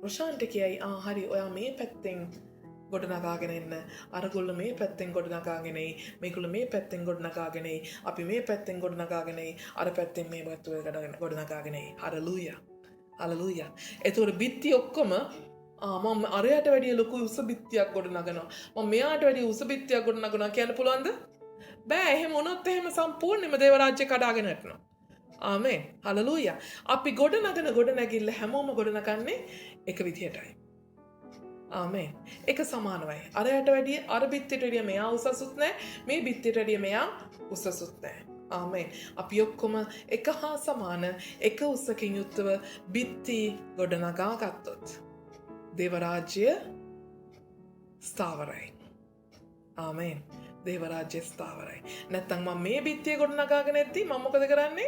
රොෂාන්ට කියයි හරි ඔයා මේ පැත්තෙන් ගොඩනගාගෙන එන්න. අරගොල්ල මේ පැත්තෙන් ගොඩනගාගෙන එයි. මේගොල්ල මේ පැත්තෙන් ගොඩනගාගෙන එයි. අපි මේ පැත්තෙන් ගොඩනගාගෙන එයි. අර පැත්තෙන් මේ පැත්තට ගොඩනගාගෙන එයි. හලෙලූයා. හලෙලූයා. ඒතකොට බිත්ති ඔක්කොම මම අරයට වැඩිය ලොකු උස බිත්තියක් ගොඩනගනවා. මම මෙයාට වැඩිය උස බිත්තියක් ගොඩනගනවා කියන්න පුළුවන්ද? බෑ. එහෙම වුණොත් එහෙම සම්පූර්ණයෙන්ම දේව රාජ්‍ය කඩාගෙන යනවා. ආමේන්. හලෙලූයා. අපි ගොඩ නැගිල්ල හැමෝම ගොඩනගන්නේ එක විදිහටයි. ආමේන්. එක සමානවයි. අරයට වැඩිය අර බිත්තියට වැඩිය මෙයා උසසුත් නැහැ. මේ බිත්තියට වැඩිය මෙයා උසසුත් නැහැ. ආමේන්. අපි ඔක්කොම එක හා සමාන එක උසකින් යුක්තව බිත්ති ගොඩනගා ගත්තොත් දේව රාජ්‍ය ස්ථාවරයි. ආමේන්. දේව රාජ්‍ය ස්ථාවරයි. නැත්තම් මම මේ බිත්තිය ගොඩනගාගෙන එද්දි මම මොකද කරන්නේ?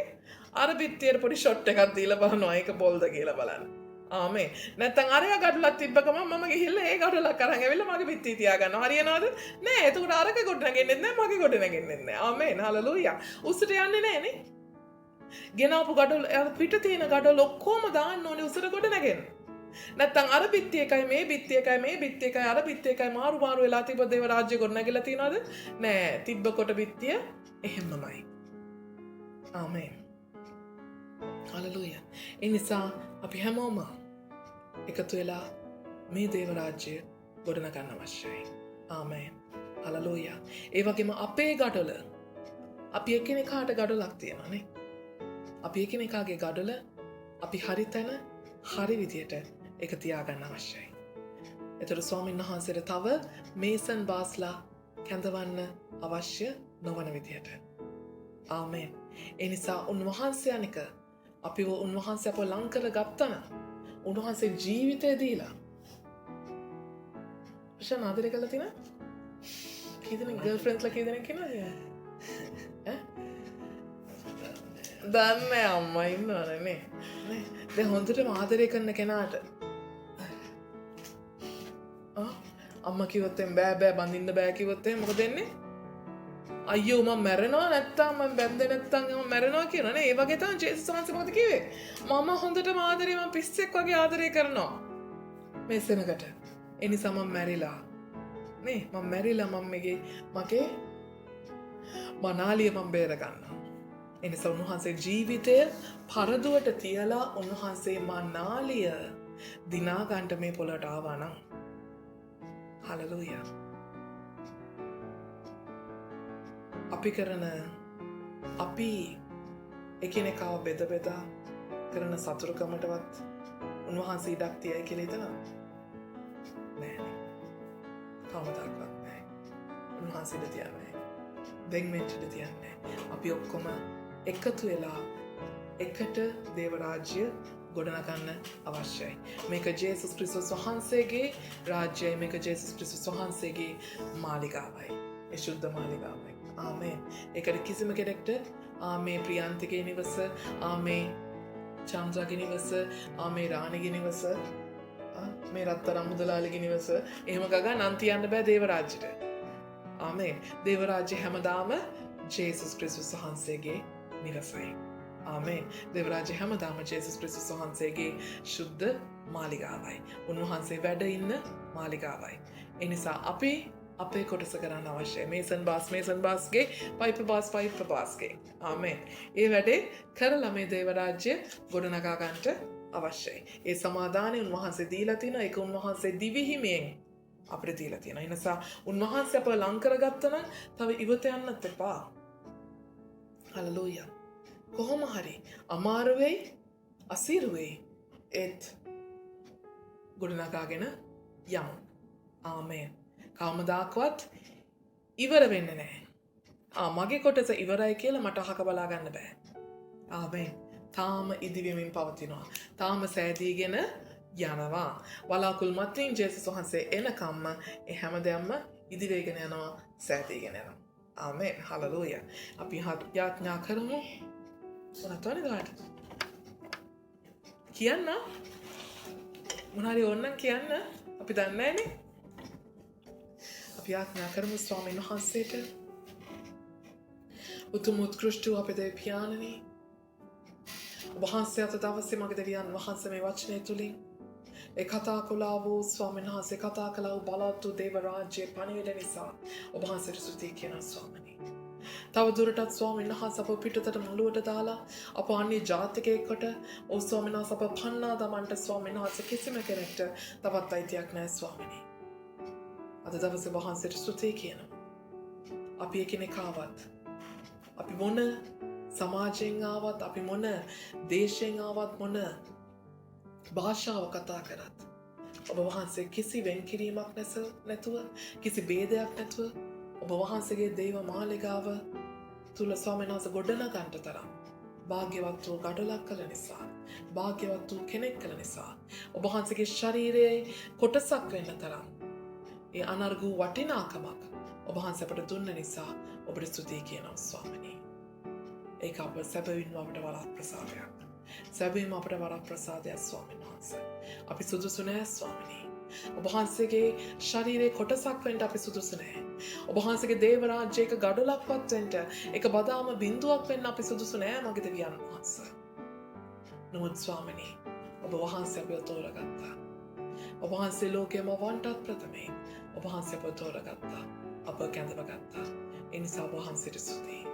අර බිත්තියට පොඩි ෂොට් එකක් දීලා බලනවා ඒක බොල්ද කියලා බලන්න. ආමේන්. නැත්තම් අරයා ගඩොලක් තිබ්බ ගමන් මම ගිහිල්ලා ඒ ගඩොලක් අරන් ඇවිල්ලා මගේ බිත්තිය තියාගන්නවා. හරියනවද? නෑ. එතකොට අරක ගොඩනගෙන්නේ නැහැ මගේ ගොඩනගෙන්නේ නැහැ. ආමේන්. හලෙලූයා. උසට යන්නේ නැහැ නේ. ගෙනාපු ගඩොල පිට තියෙන ගඩොල ඔක්කොම දාන්න ඕනේ උසට ගොඩනගෙන්න. නැත්තම් අර බිත්තිය එකයි මේ බිත්තිය එකයි මේ බිත්තිය එකයි අර බිත්තිය එකයි මාරු වෙලා තිබ්බ දේව රාජ්‍ය ගොඩනගලා තියනවද? නෑ. තිබ්බ කොට බිත්තිය එහෙමමයි. ආමේන්. හලෙලූයා. ඒ නිසා අපි හැමෝම එකතු වෙලා මේ දේව රාජ්‍ය ගොඩනගන්න අවශ්‍යයි. ආමේන්. හලෙලූයා. ඒ වගේම අපේ ගඩොල අපි එකිනෙකාට ගඩොලක් තියෙනවානේ. අපි එකිනෙකාගේ ගඩොල අපි හරි තැන හරි විදියට එක තියාගන්න අවශ්‍යයි. එතකොට ස්වාමීන් වහන්සේට තව මේසන් බාස්ලා කැඳවන්න අවශ්‍ය නොවන විදියට. ආමේන්. ඒ නිසා උන්වහන්සේ අනික අපිව උන්වහන්සේ අපව ලං කර ගත්තන උන්වහන්සේ ජීවිතය දීලා ප්‍රශ්න ආදරය කළා තියෙන කීදෙනෙක් ගර්ල්ෆ්‍රෙන්ඩ්ස්ලා කීදෙනෙක් ඉන්නවද? දන්නේ අම්මා ඉන්නවනේ නේ. දැන් හොඳටම ආදරය කරන කෙනාට අම්මා කිව්වොත් එම් බෑ බඳින්න බෑ කිව්වොත් එහෙනම් මොකද වෙන්නේ? අයියෝ මම මැරෙනවා නැත්තම් මම බැන්දේ නැත්තම් මම මැරෙනවා කියනනේ. ඒ වගේ තමයි ජේසුස් වහන්සේ මොකද කිව්වේ? මම හොඳටම ආදරේ මම පිස්සෙක් වගේ ආදරේ කරනවා. මේ සෙනගට. ඒ නිසා මම මැරිලා. නේ මම මැරිලා මගේ මනාලිය මම බේර ගන්නවා. ඒ නිසා උන්වහන්සේ ජීවිතය පරදුවට තියලා උන්වහන්සේ මනාලිය දිනා ගන්නට මේ පොළට ආවා නම් හලෙලූයා. අපි එකිනෙකාව බෙද බෙදා කරන සතුරුකමටවත් උන්වහන්සේ ඉඩක් තියයි කියලා හිතනවා නෑනේ. කවදාවත් නෑ. උන්වහන්සේ ඉඩ තියන්නේ නෑ. දෙන්නෙට ඉඩ තියන්නේ නෑ. අපි ඔක්කොම එකතු වෙලා එකට දේව රාජ්‍ය ගොඩනගන්න අවශ්‍යයි. මේක ජේසුස් ක්‍රිස්තුස් වහන්සේගේ රාජ්‍යයි. මේක ජේසුස් ක්‍රිස්තුස් වහන්සේගේ මාලිගාවයි. ඒ ශුද්ධ මාලිගාවයි. ආමේන්. ඒකට කිසිම කෙනෙක්ට ආමේ ප්‍රියන්තිගේ නිවස, ආමේ චන්ද්‍රාගේ නිවස, ආමේ රාණිගේ නිවස, මේ රත්තරන් මුදලාලිගේ නිවස එහෙම ගගා නම් තියන්න බෑ දේව රාජ්‍යට. ආමේන්. දේව රාජ්‍ය හැමදාම ජේසුස් ක්‍රිස්තුස් වහන්සේගේ නිවසයි. ආමේන්. දේව රාජ්‍ය හැමදාම ජේසුස් ක්‍රිස්තුස් වහන්සේගේ ශුද්ධ මාලිගාවයි. උන්වහන්සේ වැඩ ඉන්න මාලිගාවයි. ඒ නිසා අපි අපේ කොටස කරන්න අවශ්‍යයි. මේසන් බාස්ගේ පයිප බාස්ගේ. ආමේන්. ඒ වැඩේ කරලා මේ දේව රාජ්‍ය ගොඩනගා ගන්නට අවශ්‍යයි. ඒ සමාදානය උන්වහන්සේ දීලා තියෙනවා. ඒක උන්වහන්සේ දිවිහිමියෙන් අපිට දීලා තියෙනවා. ඒ නිසා උන්වහන්සේ අපව ලං කරගත්තා නම් තව ඉවත යන්නත් එපා. හලෙලූයා. කොහොම හරි අමාරු වෙයි, අසීරු වෙයි. ඒත් ගොඩනගාගෙන යමු. ආමේන්. කවමදාකවත් ඉවර වෙන්නේ නැහැ. මගේ කොටස ඉවරයි කියලා මට අහක බලා ගන්න බෑ. ආමේන්. තාම ඉදිවෙමින් පවතිනවා. තාම සෑදීගෙන යනවා. වලාකුළු මතින් ජේසුස් වහන්සේ එනකම්ම ඒ හැමදේම ඉදිරියගෙන යනවා, සෑදීගෙන යනවා. ආමේන්. හලෙලූයා. අපි යාඥා කරමු. මොනවද ගාට? කියන්න. මොනාරි ඕනනම් කියන්න. අපි දන්නේ නැනේ. යාඥා කරමු ස්වාමීන් වහන්සේට. උතුම් උත්කෘෂ්ට අපේ දෙවි පියාණනි, ඔබ වහන්සේ අද දවසේ මගේ දෙවියන් වහන්සේ මේ වචනය තුලින් ඒ කතා කළා වූ ස්වාමීන් වහන්සේ කතා කළා වූ බලවත් වූ දේව රාජ්‍යයේ පණිවිඩ නිසා ඔබ වහන්සේට ස්තුති කියනවා ස්වාමීනි. තව දුරටත් ස්වාමීන් වහන්සේ අප පිටතට මළුවට දාලා අප අන්‍ය ජාතිකයෙකුට ඔව් ස්වාමීන් වහන්සේ අප පන්නා දමන්නට ස්වාමීන් වහන්සේ කිසිම කෙනෙක්ට තවත් අයිතියක් නැහැ ස්වාමීනි. අද දවසේ වහන්සේට ස්තුති කියනවා. අපි එකිනෙකාවත් අපි මොන සමාජයෙන් ආවත්, අපි මොන දේශයෙන් ආවත්, මොන භාෂාව කතා කරත් ඔබ වහන්සේ කිසි වෙන්කිරීමක් නැතුව, කිසි ભેදයක් නැතුව ඔබ වහන්සේගේ දේව මාලිගාව තුල ස්වාමීන් වහන්සේ ගොඩනගන්නට තරම් භාග්‍යවත් වූ ගඩොලක් කළ නිසා, භාග්‍යවත් වූ කෙනෙක් කළ නිසා, ඔබ වහන්සේගේ ශරීරයේ කොටසක් වෙන්න තරම් ඒ අනර්ග වටිනාකමක් ඔබ වහන්සේ අපට දුන්න නිසා ඔබට ස්තුතියි කියනවා ස්වාමීනි. ඒක අප සැබවින්ම අපට වරක් ප්‍රසාදයක්. සැබවින්ම අපට වරක් ප්‍රසාදයක් ස්වාමීන් වහන්සේ. අපි සුදුසු නෑ ස්වාමීනි. ඔබ වහන්සේගේ ශරීරයේ කොටසක් වෙන්න අපි සුදුසු නෑ. ඔබ වහන්සේගේ දේව රාජ්‍යයක ගඩොලක්වත් වෙන්න, ඒක බදාම බිඳුවක් වෙන්න අපි සුදුසු නෑ මගේ දෙවියන් වහන්සේ. නමුත් ස්වාමීනි, ඔබ වහන්සේ අපව තෝරගත්තා. ඔබ වහන්සේ ලෝකෙම වන්ටත් ප්‍රථමයෙන් ඔබ වහන්සේ අපව තෝරගත්තා. අප කැඳවගත්තා. ඒ නිසා ඔබ වහන්සේට ස්තුතියි.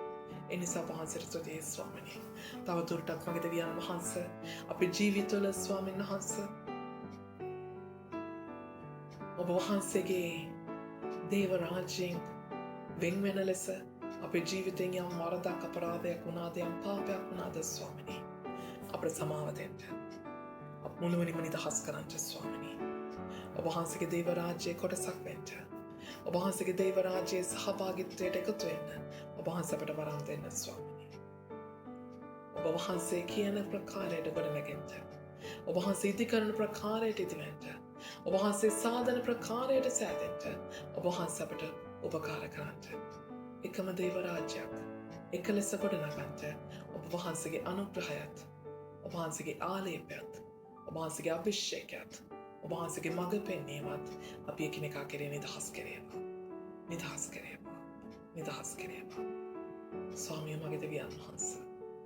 ඒ නිසා ඔබ වහන්සේට ස්තුතියි ස්වාමීනි. තව දුරටත් මගේ දෙවියන් වහන්සේ අපේ ජීවිතවල ස්වාමීන් වහන්සේ ඔබ වහන්සේගේ දේව රාජ්‍යයෙන් වෙන් වෙන ලෙස අපේ ජීවිතයෙන් යම් වරදක්, අපරාධයක් වුණාද, යම් පාපයක් වුණාද ස්වාමීනි, අපට සමාව දෙන්න. අප මුළුමනින්ම නිදහස් කරන්න ස්වාමීනි. ඔබ වහන්සේගේ දේව රාජ්‍යයේ කොටසක් වෙන්න, ඔබ වහන්සේගේ දේව රාජ්‍යයේ සහභාගීත්වයට එකතු වෙන්න ඔබ වහන්සේ අපට වරම් දෙන්න ස්වාමීනි. ඔබ වහන්සේ කියන ප්‍රකාරයට ගොඩනැගෙන්න, ඔබ වහන්සේ ඉදි කරන ප්‍රකාරයට ඉදිවෙන්න, ඔබ වහන්සේ සාධන ප්‍රකාරයට සෑදෙන්න ඔබ වහන්සේ අපට උපකාර කරන්න. එකම දේව රාජ්‍යයක් එක ලෙස ගොඩනගන්න ඔබ වහන්සේගේ අනුග්‍රහයත්, ඔබ වහන්සේගේ ආලේපයත්, ඔබ වහන්සේගේ අභිෂේකයත් ඔබ වහන්සේගේ මඟ පෙන්වීමත් අපි එකිනෙකා කෙරේ නිදහස් කරේවා. නිදහස් කරේවා. නිදහස් කරේවා. ස්වාමියා මගේ දෙවියන් වහන්සේ.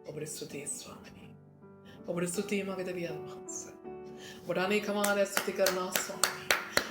ඔබට ස්තුතියි ස්වාමිනී. ඔබට ස්තුතියි මගේ දෙවියන් වහන්සේ. ඔබට අනේකමාර ස්තුති කරනවා ස්වාමී.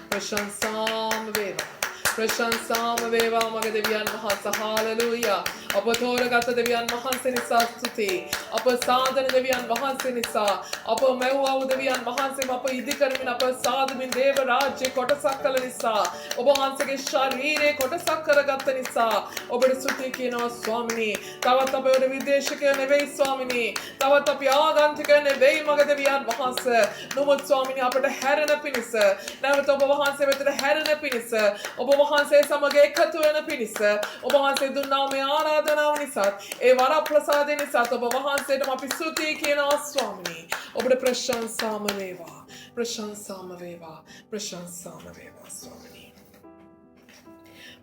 ප්‍රශංසාම වේවා. ප්‍රශංසාම වේවා මගේ දෙවියන් වහන්සේ. හාලෙලූයා. අප තෝරගත් දෙවියන් වහන්සේ නිසා ස්තුතියි. අප සාධන දෙවියන් වහන්සේ නිසා අප මෙව්වව දෙවියන් වහන්සේම අප ඉදි කරමින් අප සාදමින් දේව රාජ්‍ය කොටසක් කළ නිසා ඔබ වහන්සේගේ ශරීරයේ කොටසක් කරගත්ත නිසා ඔබට ස්තුතියි කියනවා ස්වාමිනී. තවත් අපේ වල විදේශිකයෝ නෙවෙයි ස්වාමිනී. තවත් අපි ආගන්තුකයෝ නෙවෙයි මගේ දෙවියන් වහන්සේ. නමුත් ස්වාමිනී අපට හැරෙන පිණිස නැවත ඔබ වහන්සේ වෙතට හැරෙන පිණිස ඔබ වහන්සේ සමග එකතු වෙන පිණිස ඔබ වහන්සේ දුන්නා මේ ආරාධනාව නිසා ඒ වරප්‍රසාදය නිසා ඔබ වහන්සේටම අපි ස්තුතියි කියනවා ස්වාමිනී. ඔබට ප්‍රශංසාම වේවා. ප්‍රශංසාම වේවා. ප්‍රශංසාම වේවා ස්වාමිනී.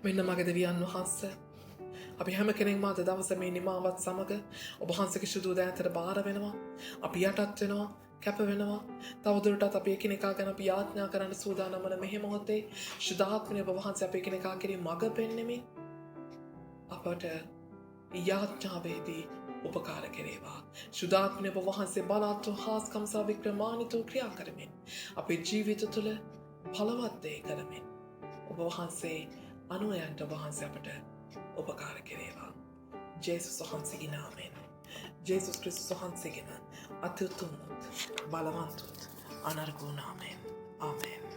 මෙන්න මගේ දෙවියන් වහන්සේ අපි හැම කෙනෙක්ම අද දවසේ මේ නිමාවත් සමග ඔබ වහන්සේගේ සුදු දෑතට බාර වෙනවා. අපි යටත් වෙනවා. කැප වෙනවා. තවදුරටත් අපි එකිනෙකා ගැන අපි යාඥා කරන්න සූදානම් වන මෙහි මොහොතේ ශුද්ධාත්මය ඔබ වහන්සේ අපි එකිනෙකා කෙරෙහි මඟ පෙන්වමින් අපට යාඥාවේදී උපකාර කෙරේවා. ශුද්ධාත්මය ඔබ වහන්සේ බලවත් හාස්කම් සහ වික්‍රමාන්විත ක්‍රියා කරමින් අපේ ජීවිත තුළ බලවත් දේ කරමින් ඔබ වහන්සේ අනුයන්ට ඔබ වහන්සේ අපට උපකාර කෙරේවා. ජේසුස් වහන්සේගේ නාමයෙන්. ජේසුස් ක්‍රිස්තුස් වහන්සේගේ අත්‍යුත්තම බලවන්ත අනර්ගෝ නාමයෙන්. ආමෙන්.